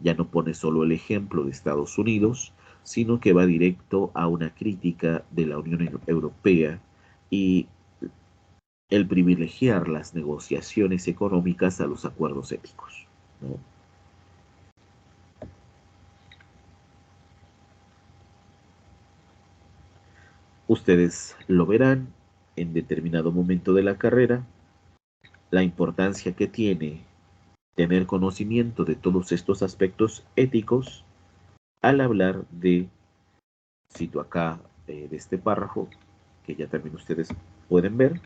ya no pone solo el ejemplo de Estados Unidos, sino que va directo a una crítica de la Unión Europea y el privilegiar las negociaciones económicas a los acuerdos éticos, ¿no? Ustedes lo verán en determinado momento de la carrera, la importancia que tiene tener conocimiento de todos estos aspectos éticos al hablar de, cito acá de este párrafo, que ya también ustedes pueden ver,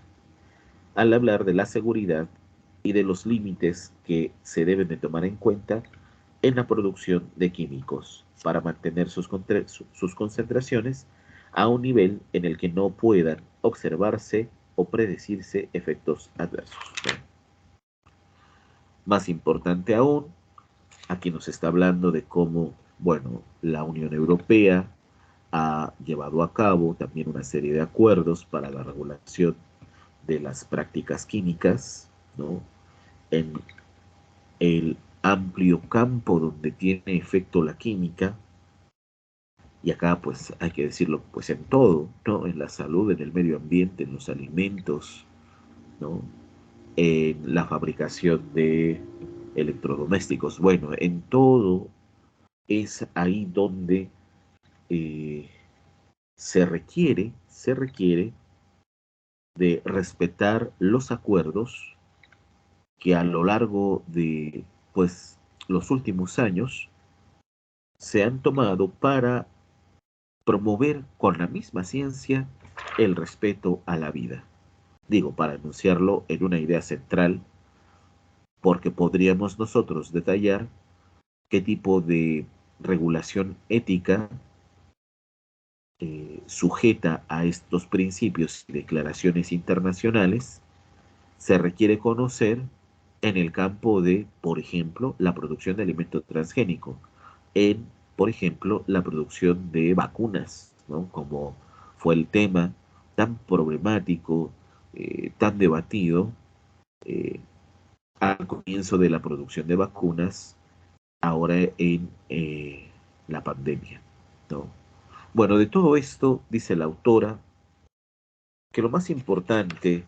al hablar de la seguridad y de los límites que se deben de tomar en cuenta en la producción de químicos para mantener sus concentraciones a un nivel en el que no puedan observarse o predecirse efectos adversos. Más importante aún, aquí nos está hablando de cómo, bueno, la Unión Europea ha llevado a cabo también una serie de acuerdos para la regulación de las prácticas químicas, ¿no? En el amplio campo donde tiene efecto la química, y acá pues hay que decirlo pues en todo, ¿no? En la salud, en el medio ambiente, en los alimentos, ¿no? En la fabricación de electrodomésticos, bueno, en todo es ahí donde eh, se requiere de respetar los acuerdos que a lo largo de pues los últimos años se han tomado para promover con la misma ciencia el respeto a la vida. Digo, para enunciarlo en una idea central, porque podríamos nosotros detallar qué tipo de regulación ética sujeta a estos principios y declaraciones internacionales se requiere conocer en el campo de, por ejemplo, la producción de alimento transgénico, en, por ejemplo, la producción de vacunas, ¿no? Como fue el tema tan problemático, tan debatido eh, al comienzo de la producción de vacunas, ahora en la pandemia, ¿no? Bueno, de todo esto, dice la autora, que lo más importante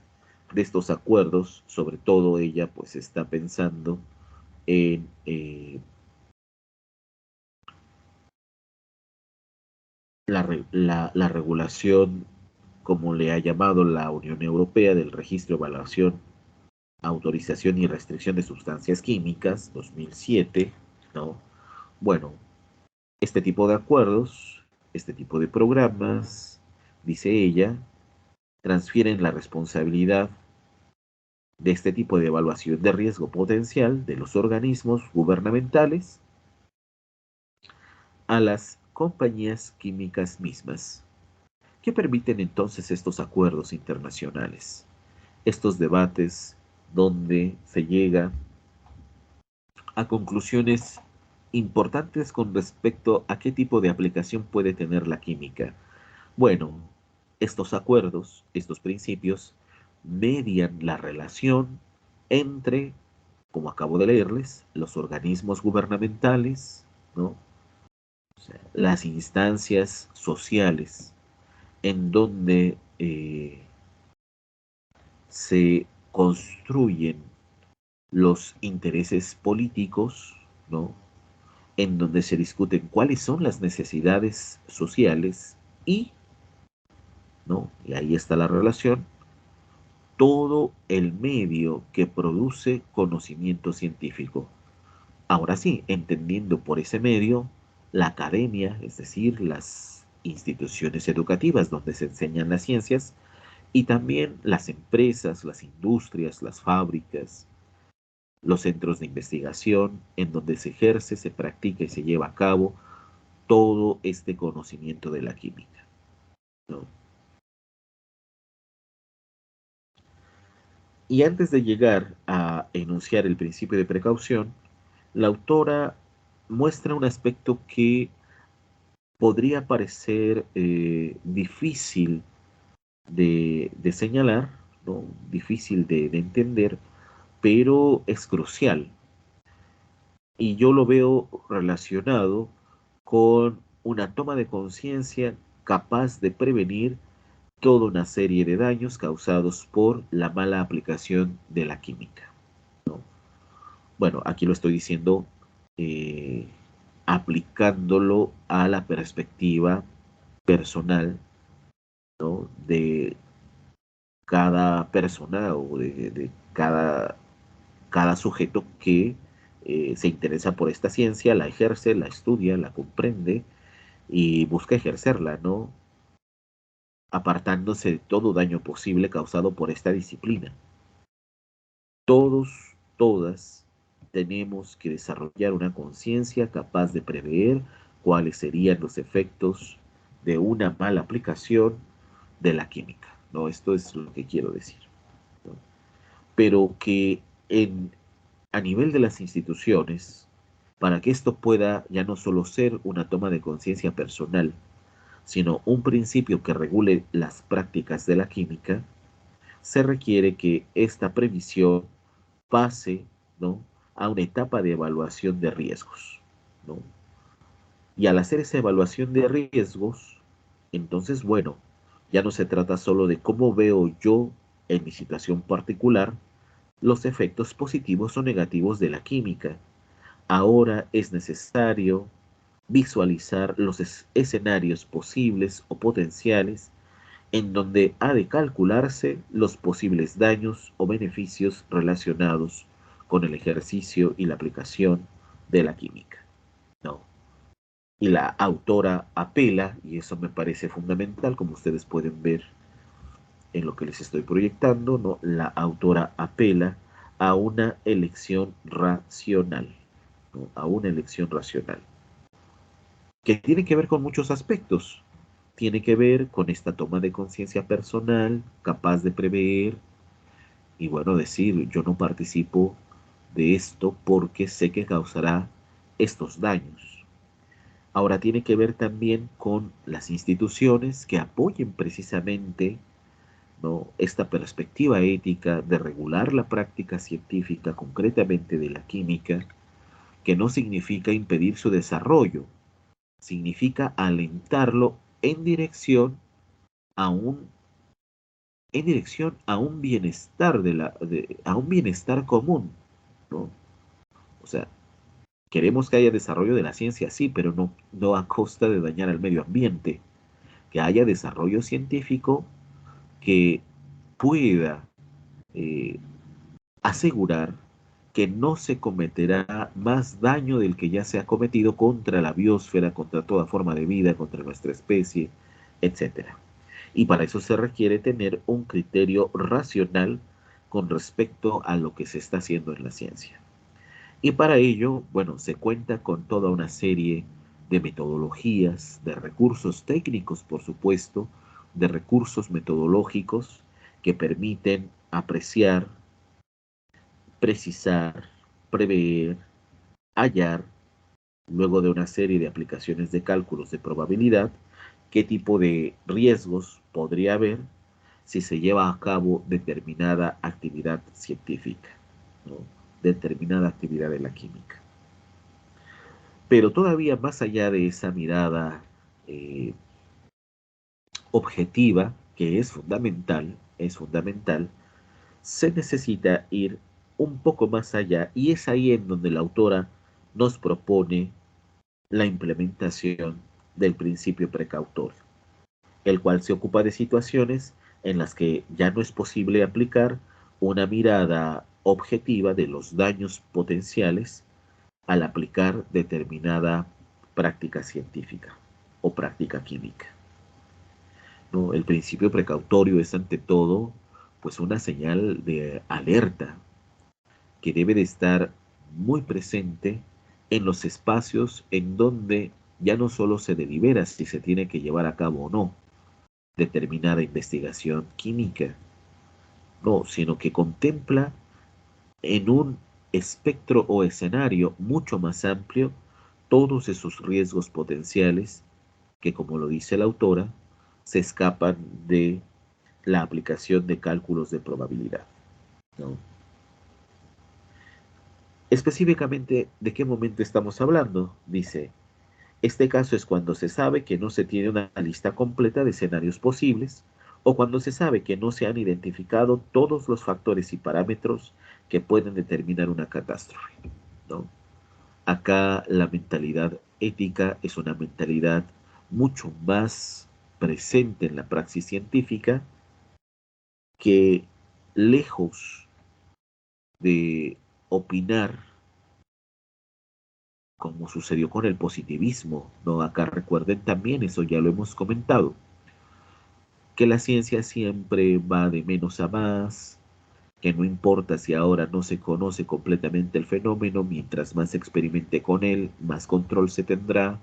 de estos acuerdos, sobre todo ella pues está pensando en la regulación, como le ha llamado la Unión Europea, del registro, evaluación, autorización y restricción de sustancias químicas, 2007, ¿no? Bueno, este tipo de acuerdos, este tipo de programas, dice ella, transfieren la responsabilidad de este tipo de evaluación de riesgo potencial de los organismos gubernamentales a las compañías químicas mismas. ¿Qué permiten entonces estos acuerdos internacionales? Estos debates donde se llega a conclusiones importantes con respecto a qué tipo de aplicación puede tener la química. Bueno, estos acuerdos, estos principios, median la relación entre, como acabo de leerles, los organismos gubernamentales, ¿no? O sea, las instancias sociales en donde se construyen los intereses políticos, ¿no? En donde se discuten cuáles son las necesidades sociales y, ¿no? Y ahí está la relación, todo el medio que produce conocimiento científico. Ahora sí, entendiendo por ese medio la academia, es decir, las instituciones educativas donde se enseñan las ciencias, y también las empresas, las industrias, las fábricas, los centros de investigación en donde se ejerce, se practica y se lleva a cabo todo este conocimiento de la química, ¿no? Y antes de llegar a enunciar el principio de precaución, la autora muestra un aspecto que podría parecer difícil de señalar, ¿no? Difícil de entender, pero es crucial. Y yo lo veo relacionado con una toma de conciencia capaz de prevenir toda una serie de daños causados por la mala aplicación de la química, ¿no? Bueno, aquí lo estoy diciendo eh, aplicándolo a la perspectiva personal, ¿no? De cada persona o de cada sujeto que se interesa por esta ciencia, la ejerce, la estudia, la comprende y busca ejercerla, ¿no? Apartándose de todo daño posible causado por esta disciplina. Todos, todas, tenemos que desarrollar una conciencia capaz de prever cuáles serían los efectos de una mala aplicación de la química, ¿no? Esto es lo que quiero decir, ¿no? Pero que a nivel de las instituciones, para que esto pueda ya no solo ser una toma de conciencia personal, sino un principio que regule las prácticas de la química, se requiere que esta previsión pase, ¿no? A una etapa de evaluación de riesgos, ¿no? Y al hacer esa evaluación de riesgos, entonces, bueno, ya no se trata solo de cómo veo yo en mi situación particular los efectos positivos o negativos de la química. Ahora es necesario visualizar los escenarios posibles o potenciales en donde ha de calcularse los posibles daños o beneficios relacionados con el ejercicio y la aplicación de la química, ¿no? Y la autora apela, y eso me parece fundamental, como ustedes pueden ver en lo que les estoy proyectando, ¿no? La autora apela a una elección racional, ¿no? A una elección racional, que tiene que ver con muchos aspectos. Tiene que ver con esta toma de conciencia personal, capaz de prever y bueno, decir, yo no participo de esto porque sé que causará estos daños. Ahora tiene que ver también con las instituciones que apoyen precisamente, ¿no? Esta perspectiva ética de regular la práctica científica, concretamente de la química, que no significa impedir su desarrollo, significa alentarlo en dirección a un, en dirección a un bienestar a un bienestar común, ¿no? O sea, queremos que haya desarrollo de la ciencia, sí, pero no a costa de dañar al medio ambiente, que haya desarrollo científico que pueda eh, asegurar que no se cometerá más daño del que ya se ha cometido contra la biosfera, contra toda forma de vida, contra nuestra especie, etcétera. Y para eso se requiere tener un criterio racional con respecto a lo que se está haciendo en la ciencia. Y para ello, bueno, se cuenta con toda una serie de metodologías, de recursos técnicos, por supuesto, de recursos metodológicos que permiten apreciar, precisar, prever, hallar, luego de una serie de aplicaciones de cálculos de probabilidad, qué tipo de riesgos podría haber si se lleva a cabo determinada actividad científica, ¿no? Determinada actividad de la química. Pero todavía más allá de esa mirada eh, objetiva, que es fundamental, se necesita ir un poco más allá y es ahí en donde la autora nos propone la implementación del principio precautorio, el cual se ocupa de situaciones en las que ya no es posible aplicar una mirada objetiva de los daños potenciales al aplicar determinada práctica científica o práctica química. ¿No? El principio precautorio es ante todo pues una señal de alerta que debe de estar muy presente en los espacios en donde ya no solo se delibera si se tiene que llevar a cabo o no determinada investigación química, no, sino que contempla en un espectro o escenario mucho más amplio todos esos riesgos potenciales que, como lo dice la autora, se escapan de la aplicación de cálculos de probabilidad, ¿no? Específicamente, ¿de qué momento estamos hablando? Dice, este caso es cuando se sabe que no se tiene una lista completa de escenarios posibles o cuando se sabe que no se han identificado todos los factores y parámetros que pueden determinar una catástrofe, ¿no? Acá la mentalidad ética es una mentalidad mucho más presente en la praxis científica que lejos de opinar como sucedió con el positivismo, ¿no? Acá recuerden también, eso ya lo hemos comentado, que la ciencia siempre va de menos a más, que no importa si ahora no se conoce completamente el fenómeno, mientras más se experimente con él, más control se tendrá.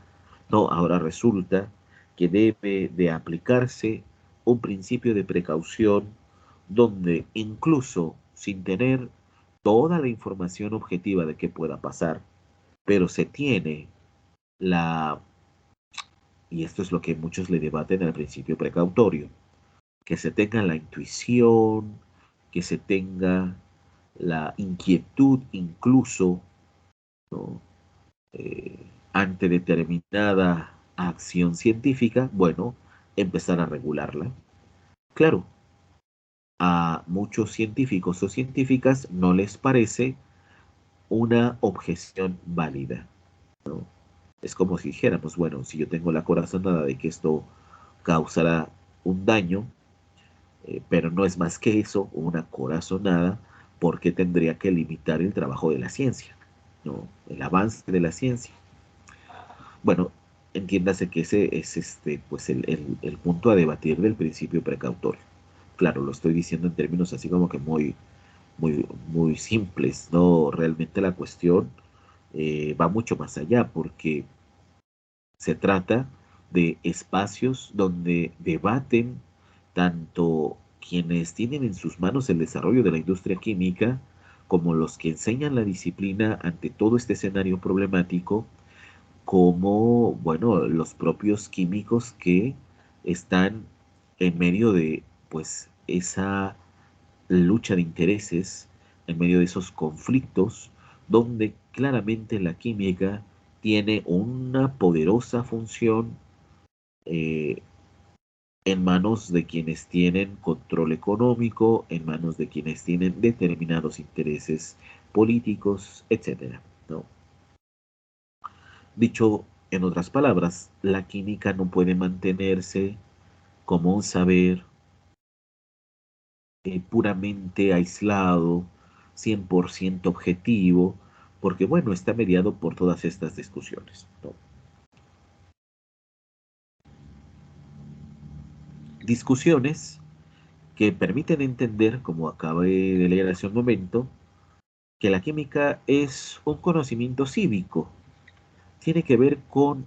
No, ahora resulta que debe de aplicarse un principio de precaución donde incluso sin tener toda la información objetiva de qué pueda pasar, pero se tiene la, y esto es lo que muchos le debaten al principio precautorio, que se tenga la intuición, que se tenga la inquietud incluso, ¿no? Eh, ante determinada acción científica, bueno, empezar a regularla. Claro, a muchos científicos o científicas no les parece una objeción válida, ¿no? Es como si dijéramos, bueno, si yo tengo la corazonada de que esto causará un daño, pero no es más que eso, una corazonada, porque tendría que limitar el trabajo de la ciencia, ¿no? El avance de la ciencia. Bueno, entiéndase que ese es pues el punto a debatir del principio precautorio. Claro, lo estoy diciendo en términos así como que muy simples, ¿no? Realmente la cuestión va mucho más allá, porque se trata de espacios donde debaten tanto quienes tienen en sus manos el desarrollo de la industria química como los que enseñan la disciplina ante todo este escenario problemático, como, bueno, los propios químicos que están en medio de, pues, esa lucha de intereses, en medio de esos conflictos, donde claramente la química tiene una poderosa función eh, en manos de quienes tienen control económico, en manos de quienes tienen determinados intereses políticos, etcétera, ¿no? Dicho en otras palabras, la química no puede mantenerse como un saber puramente aislado, 100% objetivo, porque bueno, está mediado por todas estas discusiones, ¿no? Discusiones que permiten entender, como acabé de leer hace un momento, que la química es un conocimiento cívico, tiene que ver con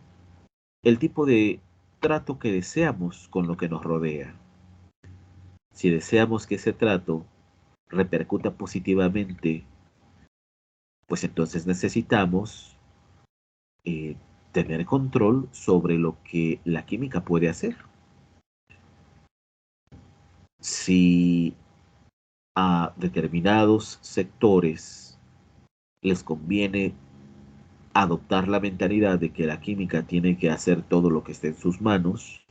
el tipo de trato que deseamos con lo que nos rodea. Si deseamos que ese trato repercuta positivamente, pues entonces necesitamos eh, tener control sobre lo que la química puede hacer. Si a determinados sectores les conviene adoptar la mentalidad de que la química tiene que hacer todo lo que esté en sus manos,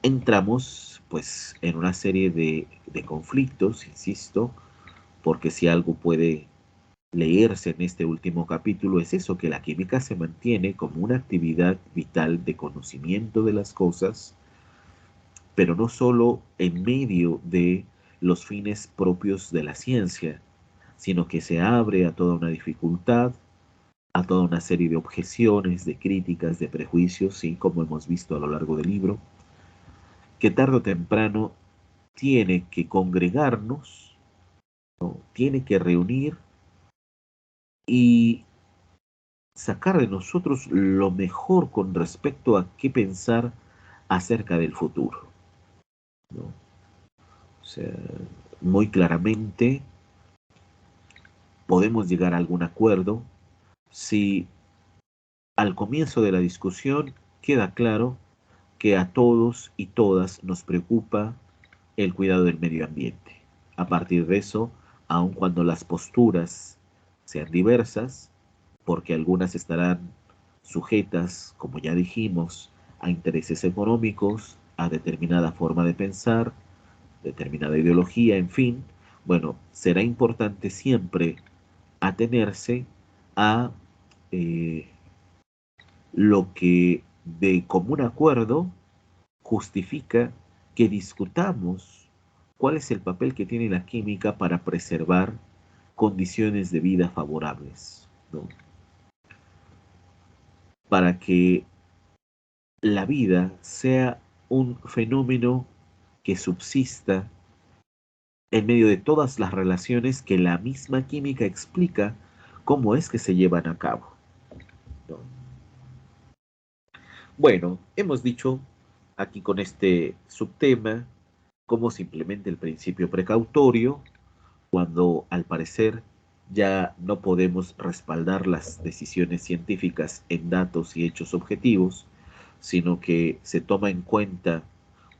entramos pues en una serie de conflictos, insisto, porque si algo puede leerse en este último capítulo es eso, que la química se mantiene como una actividad vital de conocimiento de las cosas, pero no solo en medio de los fines propios de la ciencia, sino que se abre a toda una dificultad, a toda una serie de objeciones, de críticas, de prejuicios, sí, como hemos visto a lo largo del libro, que tarde o temprano tiene que congregarnos, ¿no? Tiene que reunir y sacar de nosotros lo mejor con respecto a qué pensar acerca del futuro, ¿no? O sea, muy claramente podemos llegar a algún acuerdo si al comienzo de la discusión queda claro que a todos y todas nos preocupa el cuidado del medio ambiente. A partir de eso, aun cuando las posturas sean diversas, porque algunas estarán sujetas, como ya dijimos, a intereses económicos, a determinada forma de pensar, determinada ideología, en fin, bueno, será importante siempre atenerse a eh, lo que de común acuerdo justifica que discutamos cuál es el papel que tiene la química para preservar condiciones de vida favorables, ¿no? Para que la vida sea un fenómeno que subsista en medio de todas las relaciones que la misma química explica cómo es que se llevan a cabo, ¿no? Bueno, hemos dicho aquí con este subtema cómo se implementa el principio precautorio cuando al parecer ya no podemos respaldar las decisiones científicas en datos y hechos objetivos, sino que se toma en cuenta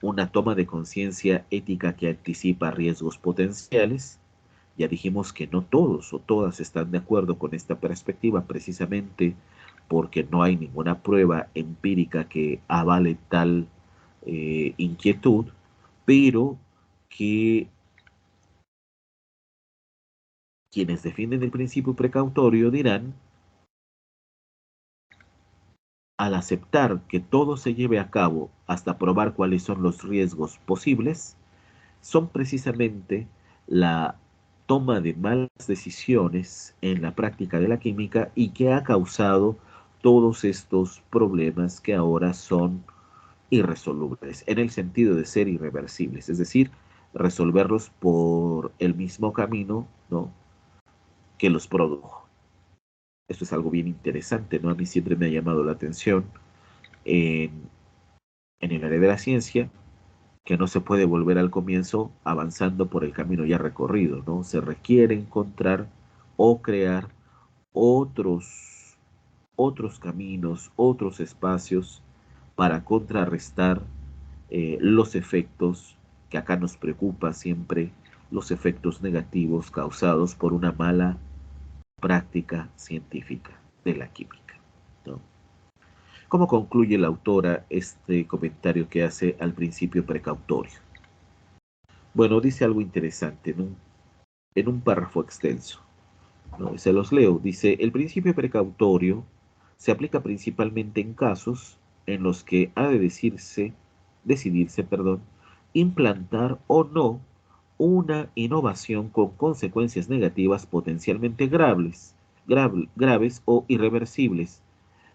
una toma de conciencia ética que anticipa riesgos potenciales. Ya dijimos que no todos o todas están de acuerdo con esta perspectiva precisamente porque no hay ninguna prueba empírica que avale tal inquietud, pero que quienes defienden el principio precautorio dirán, al aceptar que todo se lleve a cabo hasta probar cuáles son los riesgos posibles, son precisamente la toma de malas decisiones en la práctica de la química y que ha causado todos estos problemas que ahora son irresolubles, en el sentido de ser irreversibles, es decir, resolverlos por el mismo camino, ¿no?, que los produjo. Esto es algo bien interesante, ¿no? A mí siempre me ha llamado la atención en, en el área de la ciencia, que no se puede volver al comienzo avanzando por el camino ya recorrido, ¿no? Se requiere encontrar o crear otros, otros caminos, otros espacios para contrarrestar los efectos que acá nos preocupa siempre, los efectos negativos causados por una mala práctica científica de la química, ¿no? ¿Cómo concluye la autora este comentario que hace al principio precautorio? Bueno, dice algo interesante en un párrafo extenso, ¿no? Se los leo. Dice, el principio precautorio se aplica principalmente en casos en los que ha de decidirse, perdón, implantar o no una innovación con consecuencias negativas potencialmente graves o irreversibles,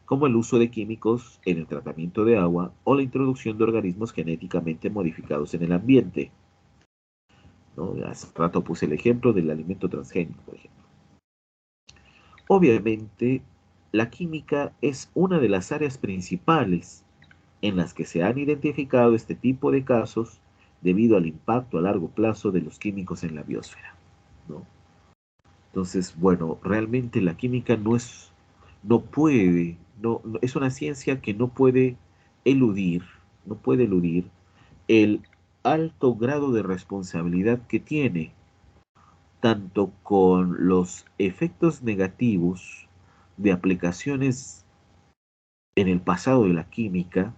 como el uso de químicos en el tratamiento de agua o la introducción de organismos genéticamente modificados en el ambiente, ¿no? Hace rato puse el ejemplo del alimento transgénico, por ejemplo. Obviamente, la química es una de las áreas principales en las que se han identificado este tipo de casos debido al impacto a largo plazo de los químicos en la biosfera, ¿no? Entonces, bueno, realmente la química no puede, es una ciencia que eludir, no puede eludir el alto grado de responsabilidad que tiene, tanto con los efectos negativos de aplicaciones en el pasado de la química,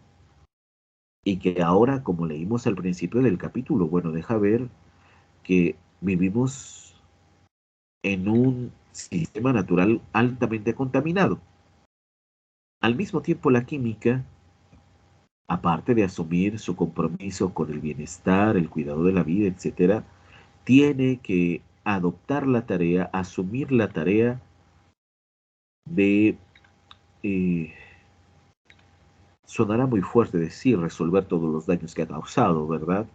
y que ahora, como leímos al principio del capítulo, bueno, deja ver que vivimos en un sistema natural altamente contaminado. Al mismo tiempo, la química, aparte de asumir su compromiso con el bienestar, el cuidado de la vida, etcétera, tiene que adoptar la tarea, asumir la tarea de, eh, sonará muy fuerte decir, resolver todos los daños que ha causado, ¿verdad?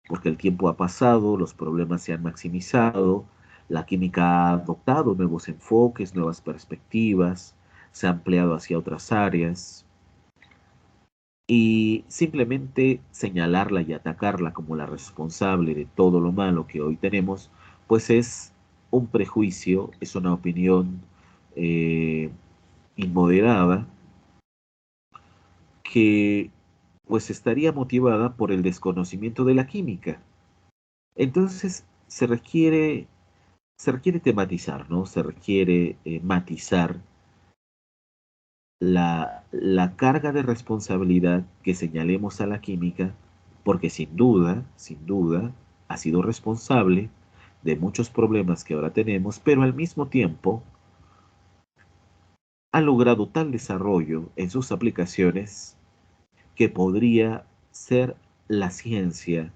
Porque el tiempo ha pasado, los problemas se han maximizado, la química ha adoptado nuevos enfoques, nuevas perspectivas, se ha ampliado hacia otras áreas, y simplemente señalarla y atacarla como la responsable de todo lo malo que hoy tenemos, pues es un prejuicio, es una opinión eh, inmoderada que pues estaría motivada por el desconocimiento de la química. Entonces se requiere tematizar, ¿no? Se requiere matizar la carga de responsabilidad que señalemos a la química, porque sin duda, ha sido responsable de muchos problemas que ahora tenemos, pero al mismo tiempo ha logrado tal desarrollo en sus aplicaciones que podría ser la ciencia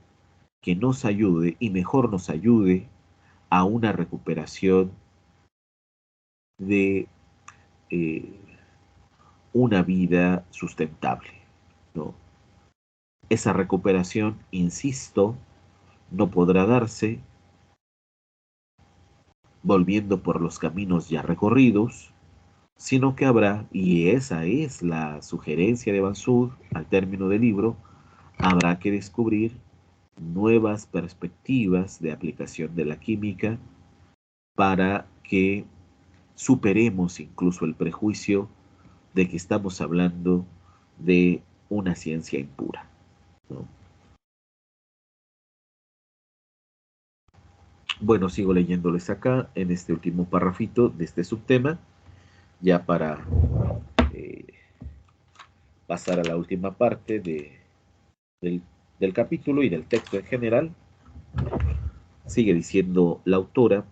que nos ayude y mejor nos ayude a una recuperación de eh, una vida sustentable, ¿no? Esa recuperación, insisto, no podrá darse volviendo por los caminos ya recorridos, sino que habrá, y esa es la sugerencia de Bansud al término del libro, habrá que descubrir nuevas perspectivas de aplicación de la química para que superemos incluso el prejuicio de que estamos hablando de una ciencia impura, ¿no? Bueno, sigo leyéndoles acá en este último parrafito de este subtema, ya para eh, pasar a la última parte del, del capítulo y del texto en general. Sigue diciendo la autora: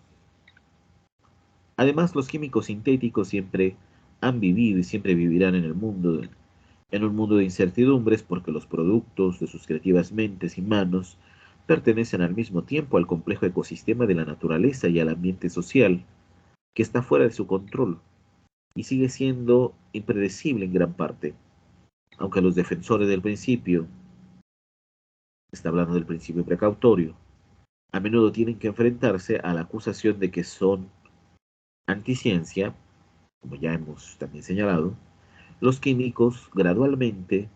además, los químicos sintéticos siempre han vivido y siempre vivirán en un mundo de incertidumbres, porque los productos de sus creativas mentes y manos pertenecen al mismo tiempo al complejo ecosistema de la naturaleza y al ambiente social que está fuera de su control y sigue siendo impredecible en gran parte. Aunque los defensores del principio, está hablando del principio precautorio, a menudo tienen que enfrentarse a la acusación de que son anticiencia, como ya hemos también señalado, los químicos gradualmente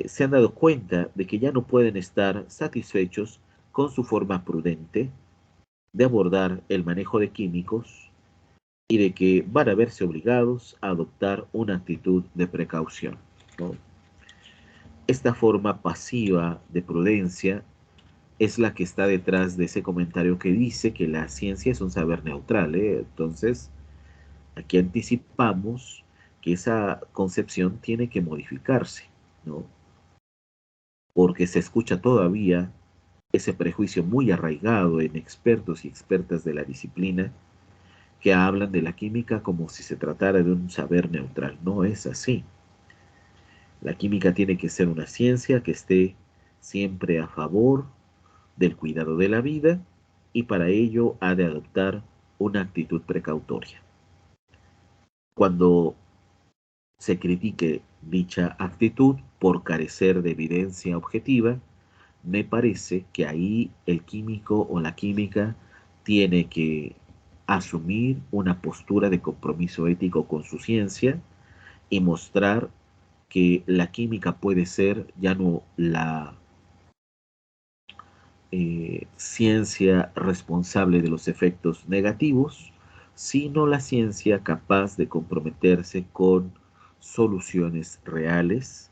se han dado cuenta de que ya no pueden estar satisfechos con su forma prudente de abordar el manejo de químicos y de que van a verse obligados a adoptar una actitud de precaución, ¿no? Esta forma pasiva de prudencia es la que está detrás de ese comentario que dice que la ciencia es un saber neutral, ¿eh? Entonces, aquí anticipamos que esa concepción tiene que modificarse, ¿no? Porque se escucha todavía ese prejuicio muy arraigado en expertos y expertas de la disciplina que hablan de la química como si se tratara de un saber neutral. No es así. La química tiene que ser una ciencia que esté siempre a favor del cuidado de la vida y para ello ha de adoptar una actitud precautoria. Cuando se critique dicha actitud por carecer de evidencia objetiva, me parece que ahí el químico o la química tiene que asumir una postura de compromiso ético con su ciencia y mostrar que la química puede ser ya no la ciencia responsable de los efectos negativos, sino la ciencia capaz de comprometerse con soluciones reales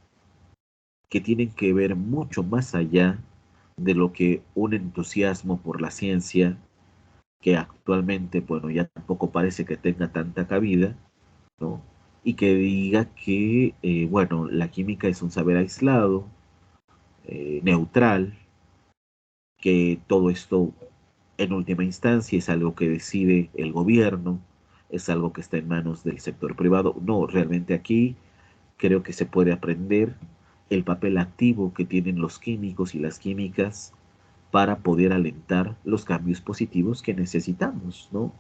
que tienen que ver mucho más allá de lo que un entusiasmo por la ciencia, que actualmente, bueno, ya tampoco parece que tenga tanta cabida, ¿no? Y que diga que, bueno, la química es un saber aislado, neutral, que todo esto en última instancia es algo que decide el gobierno, es algo que está en manos del sector privado. No, realmente aquí creo que se puede aprender el papel activo que tienen los químicos y las químicas para poder alentar los cambios positivos que necesitamos, ¿no?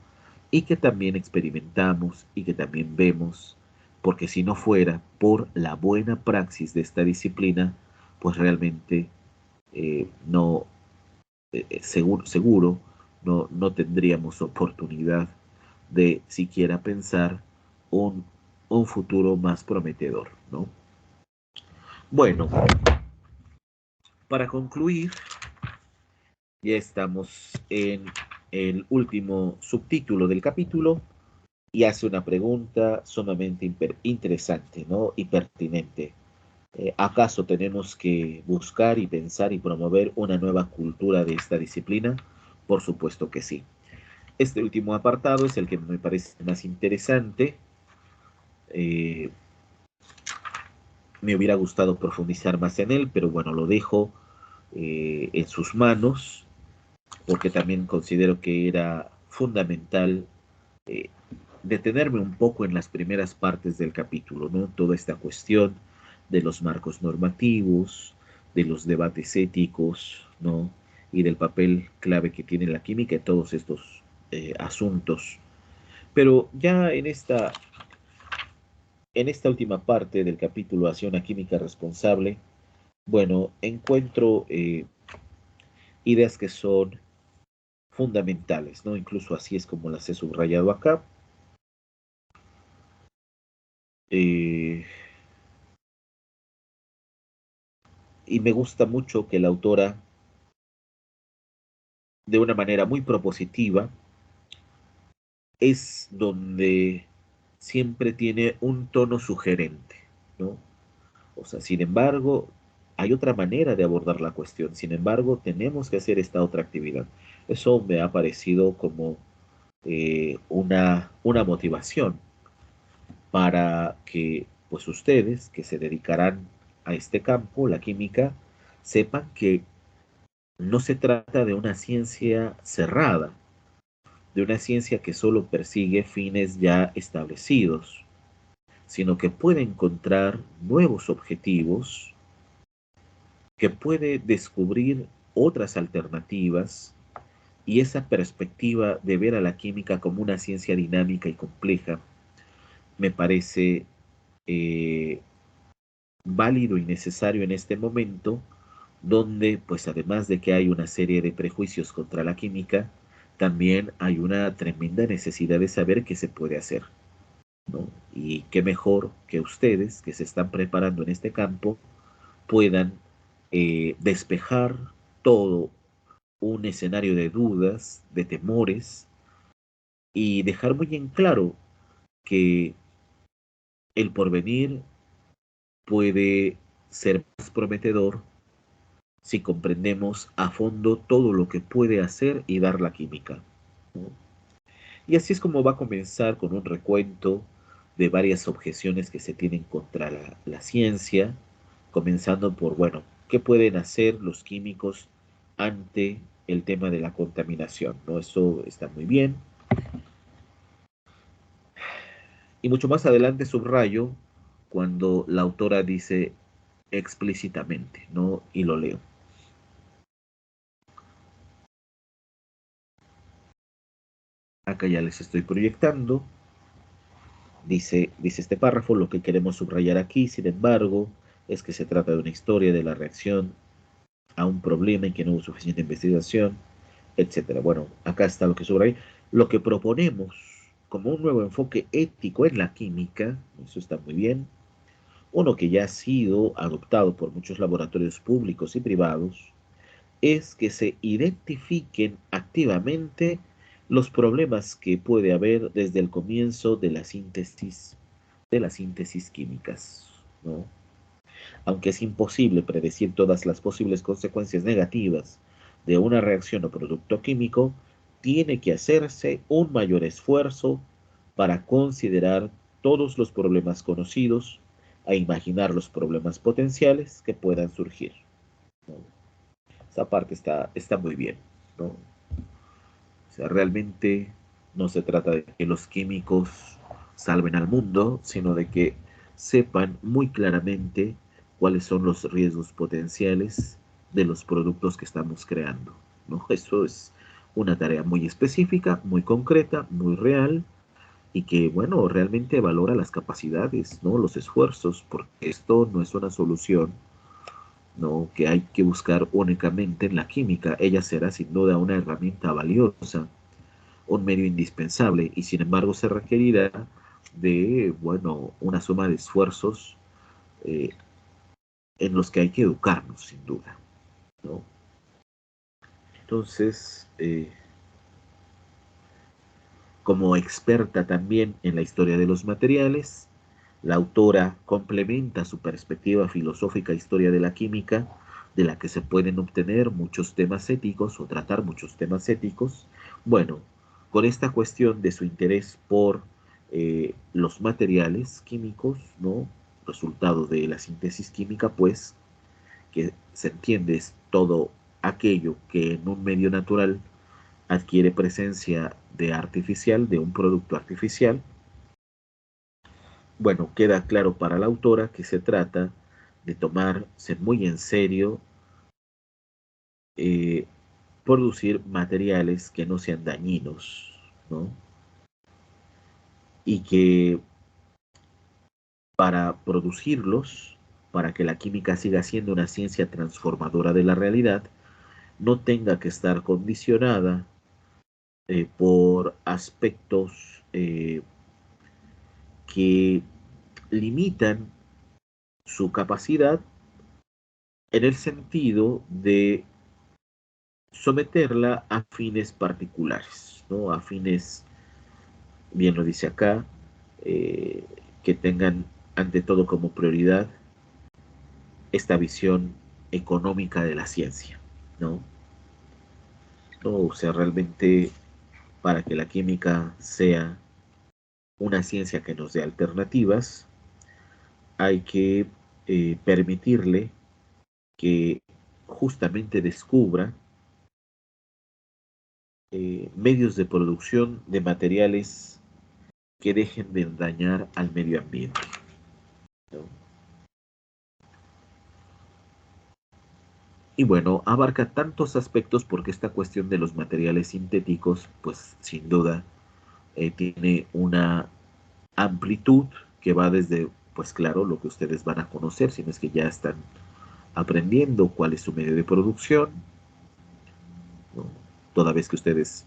Y que también experimentamos y que también vemos, porque si no fuera por la buena praxis de esta disciplina, pues realmente no, seguro no tendríamos oportunidad de siquiera pensar un, un futuro más prometedor, ¿no? Bueno, para concluir, ya estamos en el último subtítulo del capítulo y hace una pregunta sumamente interesante, ¿no? Y pertinente. ¿Acaso tenemos que buscar y pensar y promover una nueva cultura de esta disciplina? Por supuesto que sí. Este último apartado es el que me parece más interesante. Eh, Me hubiera gustado profundizar más en él, pero bueno, lo dejo en sus manos, porque también considero que era fundamental eh, detenerme un poco en las primeras partes del capítulo, ¿no? Toda esta cuestión de los marcos normativos, de los debates éticos, ¿no? Y del papel clave que tiene la química en todos estos asuntos. Pero ya en esta última parte del capítulo hacia una química responsable, bueno, encuentro ideas que son fundamentales, ¿no? Incluso así es como las he subrayado acá. Eh, y me gusta mucho que la autora, de una manera muy propositiva, es donde siempre tiene un tono sugerente, ¿no? O sea, sin embargo, hay otra manera de abordar la cuestión. Sin embargo, tenemos que hacer esta otra actividad. Eso me ha parecido como una motivación para que pues ustedes que se dedicarán a este campo, la química, sepan que no se trata de una ciencia cerrada, de una ciencia que solo persigue fines ya establecidos, sino que puede encontrar nuevos objetivos, que puede descubrir otras alternativas, y esa perspectiva de ver a la química como una ciencia dinámica y compleja me parece eh, válido y necesario en este momento, donde pues además de que hay una serie de prejuicios contra la química, también hay una tremenda necesidad de saber qué se puede hacer, ¿no? Y qué mejor que ustedes que se están preparando en este campo puedan despejar todo un escenario de dudas, de temores, y dejar muy en claro que el porvenir puede ser más prometedor si comprendemos a fondo todo lo que puede hacer y dar la química, ¿no? Y así es como va a comenzar con un recuento de varias objeciones que se tienen contra la ciencia, comenzando por, bueno, ¿qué pueden hacer los químicos ante el tema de la contaminación? ¿No? Eso está muy bien. Y mucho más adelante subrayo cuando la autora dice explícitamente, ¿no? Y lo leo. Acá ya les estoy proyectando. Dice este párrafo, lo que queremos subrayar aquí, sin embargo, es que se trata de una historia de la reacción a un problema en que no hubo suficiente investigación, etcétera. Bueno, acá está lo que subrayé. Lo que proponemos como un nuevo enfoque ético en la química, eso está muy bien, uno que ya ha sido adoptado por muchos laboratorios públicos y privados, es que se identifiquen activamente los problemas que puede haber desde el comienzo de las síntesis químicas, ¿no? Aunque es imposible predecir todas las posibles consecuencias negativas de una reacción o producto químico, tiene que hacerse un mayor esfuerzo para considerar todos los problemas conocidos e imaginar los problemas potenciales que puedan surgir. esta parte está muy bien, ¿no? O sea, realmente no se trata de que los químicos salven al mundo, sino de que sepan muy claramente cuáles son los riesgos potenciales de los productos que estamos creando, ¿no? Eso es una tarea muy específica, muy concreta, muy real y que, bueno, realmente valora las capacidades, ¿no? Los esfuerzos, porque esto no es una solución, ¿no? Que hay que buscar únicamente en la química. Ella será sin duda una herramienta valiosa, un medio indispensable, y sin embargo se requerirá de, bueno, una suma de esfuerzos eh, en los que hay que educarnos, sin duda, ¿no? Entonces, como experta también en la historia de los materiales, la autora complementa su perspectiva filosófica historia de la química, de la que se pueden obtener muchos temas éticos o tratar muchos temas éticos. Bueno, con esta cuestión de su interés por los materiales químicos, ¿no? Resultado de la síntesis química, pues, que se entiende es todo aquello que en un medio natural adquiere presencia de artificial, de un producto artificial. Bueno, queda claro para la autora que se trata de tomarse muy en serio eh, producir materiales que no sean dañinos, ¿no? Y que para producirlos, para que la química siga siendo una ciencia transformadora de la realidad, no tenga que estar condicionada por aspectos que limitan su capacidad en el sentido de someterla a fines particulares, ¿no? A fines, bien lo dice acá, eh, que tengan ante todo como prioridad esta visión económica de la ciencia, ¿no? ¿No? O sea, realmente para que la química sea una ciencia que nos dé alternativas, hay que permitirle que justamente descubra medios de producción de materiales que dejen de dañar al medio ambiente, ¿no? Y bueno, abarca tantos aspectos porque esta cuestión de los materiales sintéticos, pues sin duda, tiene una amplitud que va desde, pues claro, lo que ustedes van a conocer, si no es que ya están aprendiendo cuál es su medio de producción, ¿no? Toda vez que ustedes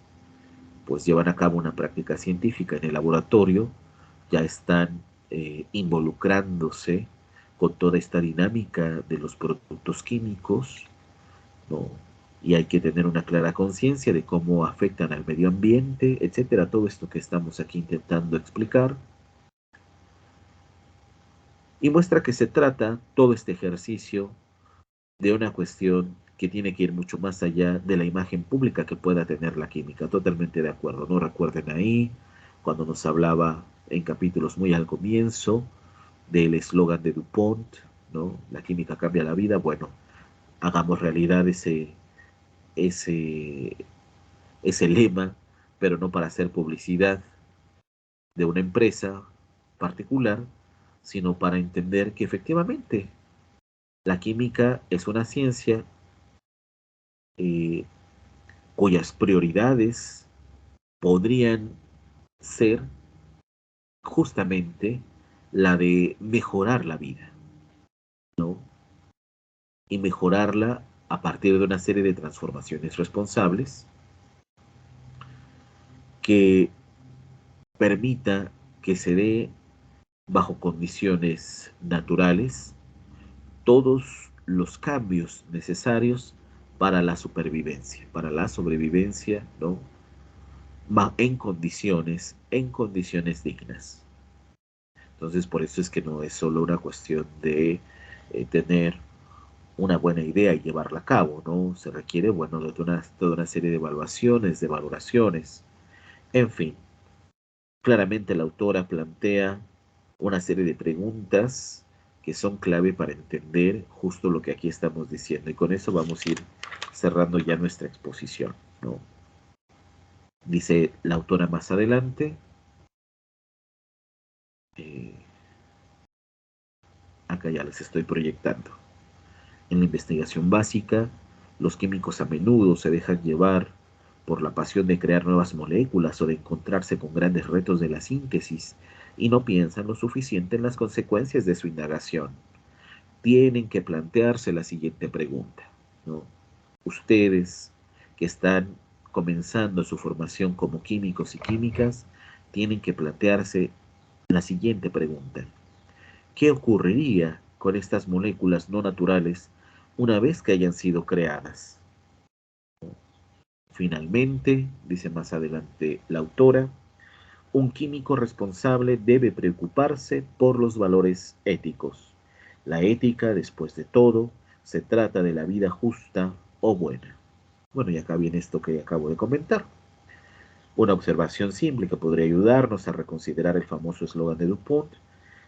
pues llevan a cabo una práctica científica en el laboratorio, ya están involucrándose con toda esta dinámica de los productos químicos, ¿no? Y hay que tener una clara conciencia de cómo afectan al medio ambiente, etcétera. Todo esto que estamos aquí intentando explicar. Y muestra que se trata todo este ejercicio de una cuestión que tiene que ir mucho más allá de la imagen pública que pueda tener la química. Totalmente de acuerdo, ¿no? Recuerden ahí cuando nos hablaba en capítulos muy al comienzo del eslogan de DuPont, ¿no? La química cambia la vida. Bueno, hagamos realidad ese, ese lema, pero no para hacer publicidad de una empresa particular, sino para entender que efectivamente la química es una ciencia eh, cuyas prioridades podrían ser justamente la de mejorar la vida, ¿no? Y mejorarla a partir de una serie de transformaciones responsables que permita que se dé bajo condiciones naturales todos los cambios necesarios para la supervivencia, para la sobrevivencia, ¿no? En condiciones dignas. Entonces, por eso es que no es solo una cuestión de tener una buena idea y llevarla a cabo, ¿no? Se requiere, bueno, de toda una serie de evaluaciones, de valoraciones, en fin. Claramente la autora plantea una serie de preguntas que son clave para entender justo lo que aquí estamos diciendo. Y con eso vamos a ir cerrando ya nuestra exposición, ¿no? Dice la autora más adelante, eh, acá ya les estoy proyectando. En la investigación básica, los químicos a menudo se dejan llevar por la pasión de crear nuevas moléculas o de encontrarse con grandes retos de la síntesis y no piensan lo suficiente en las consecuencias de su indagación. Tienen que plantearse la siguiente pregunta, ¿no? Ustedes que están comenzando su formación como químicos y químicas, tienen que plantearse la siguiente pregunta. ¿Qué ocurriría con estas moléculas no naturales una vez que hayan sido creadas? Finalmente, dice más adelante la autora, un químico responsable debe preocuparse por los valores éticos. La ética, después de todo, se trata de la vida justa o buena. Bueno, y acá viene esto que acabo de comentar. Una observación simple que podría ayudarnos a reconsiderar el famoso eslogan de DuPont,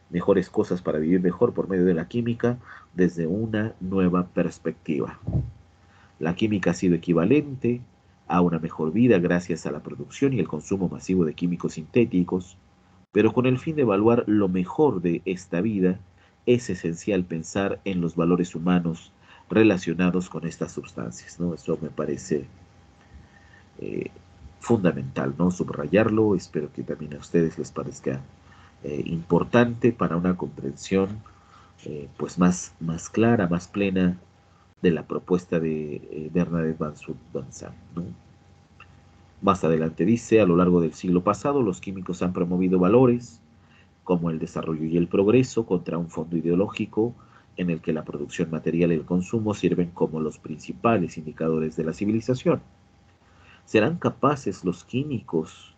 mejores cosas para vivir mejor por medio de la química desde una nueva perspectiva. La química ha sido equivalente a una mejor vida gracias a la producción y el consumo masivo de químicos sintéticos, pero con el fin de evaluar lo mejor de esta vida, es esencial pensar en los valores humanos relacionados con estas sustancias, ¿no? Eso me parece eh, fundamental, ¿no? Subrayarlo, espero que también a ustedes les parezca importante para una comprensión pues más clara, más plena de la propuesta de Bernadette van Zandt, ¿no? Más adelante dice, a lo largo del siglo pasado, los químicos han promovido valores como el desarrollo y el progreso contra un fondo ideológico en el que la producción material y el consumo sirven como los principales indicadores de la civilización. ¿Serán capaces los químicos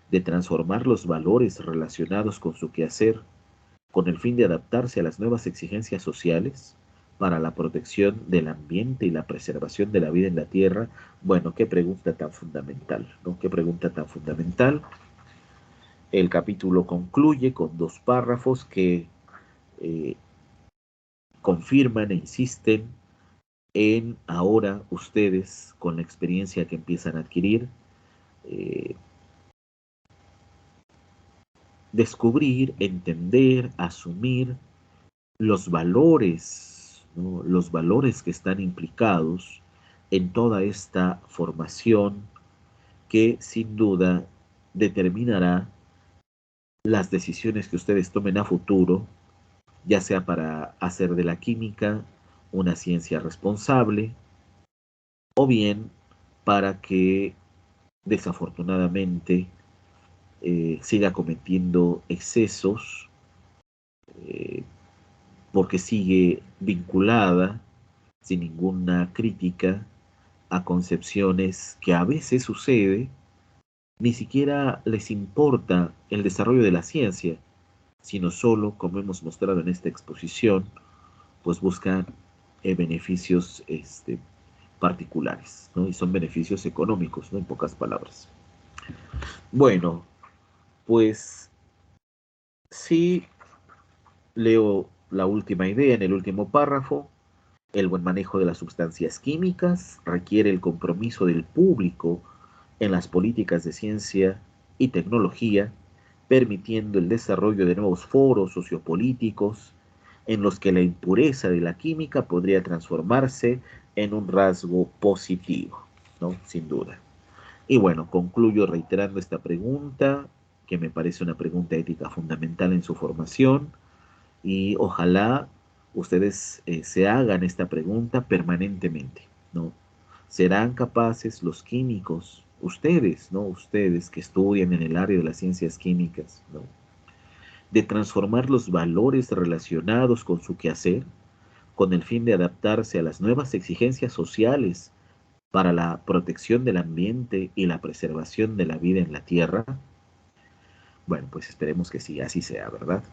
de transformar los valores relacionados con su quehacer con el fin de adaptarse a las nuevas exigencias sociales para la protección del ambiente y la preservación de la vida en la Tierra? Bueno, qué pregunta tan fundamental, ¿no? Qué pregunta tan fundamental. El capítulo concluye con dos párrafos que eh, confirman e insisten en ahora ustedes, con la experiencia que empiezan a adquirir, eh, descubrir, entender, asumir los valores, ¿no? Los valores que están implicados en toda esta formación que sin duda determinará las decisiones que ustedes tomen a futuro, ya sea para hacer de la química una ciencia responsable o bien para que desafortunadamente siga cometiendo excesos eh, porque sigue vinculada sin ninguna crítica a concepciones que a veces sucede, ni siquiera les importa el desarrollo de la ciencia, sino solo, como hemos mostrado en esta exposición, pues buscan beneficios particulares, ¿no? Y son beneficios económicos, ¿no? En pocas palabras. Bueno, pues sí leo la última idea en el último párrafo. El buen manejo de las sustancias químicas requiere el compromiso del público en las políticas de ciencia y tecnología, permitiendo el desarrollo de nuevos foros sociopolíticos en los que la impureza de la química podría transformarse en un rasgo positivo, ¿no? Sin duda. Y bueno, concluyo reiterando esta pregunta, que me parece una pregunta ética fundamental en su formación, y ojalá ustedes se hagan esta pregunta permanentemente, ¿no? ¿Serán capaces los químicos, ustedes, ¿no? Ustedes que estudian en el área de las ciencias químicas, ¿no? De transformar los valores relacionados con su quehacer con el fin de adaptarse a las nuevas exigencias sociales para la protección del ambiente y la preservación de la vida en la Tierra? Bueno, pues esperemos que sí, así sea, ¿verdad?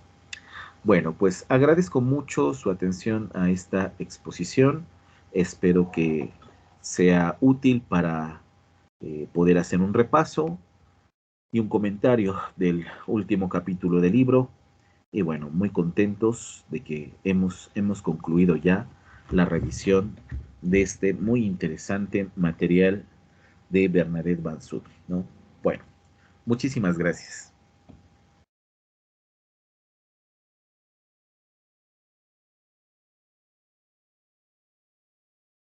Bueno, pues agradezco mucho su atención a esta exposición. Espero que sea útil para poder hacer un repaso y un comentario del último capítulo del libro. Y bueno, muy contentos de que hemos concluido ya la revisión de este muy interesante material de Bernadette Banzut, ¿no? Bueno, muchísimas gracias.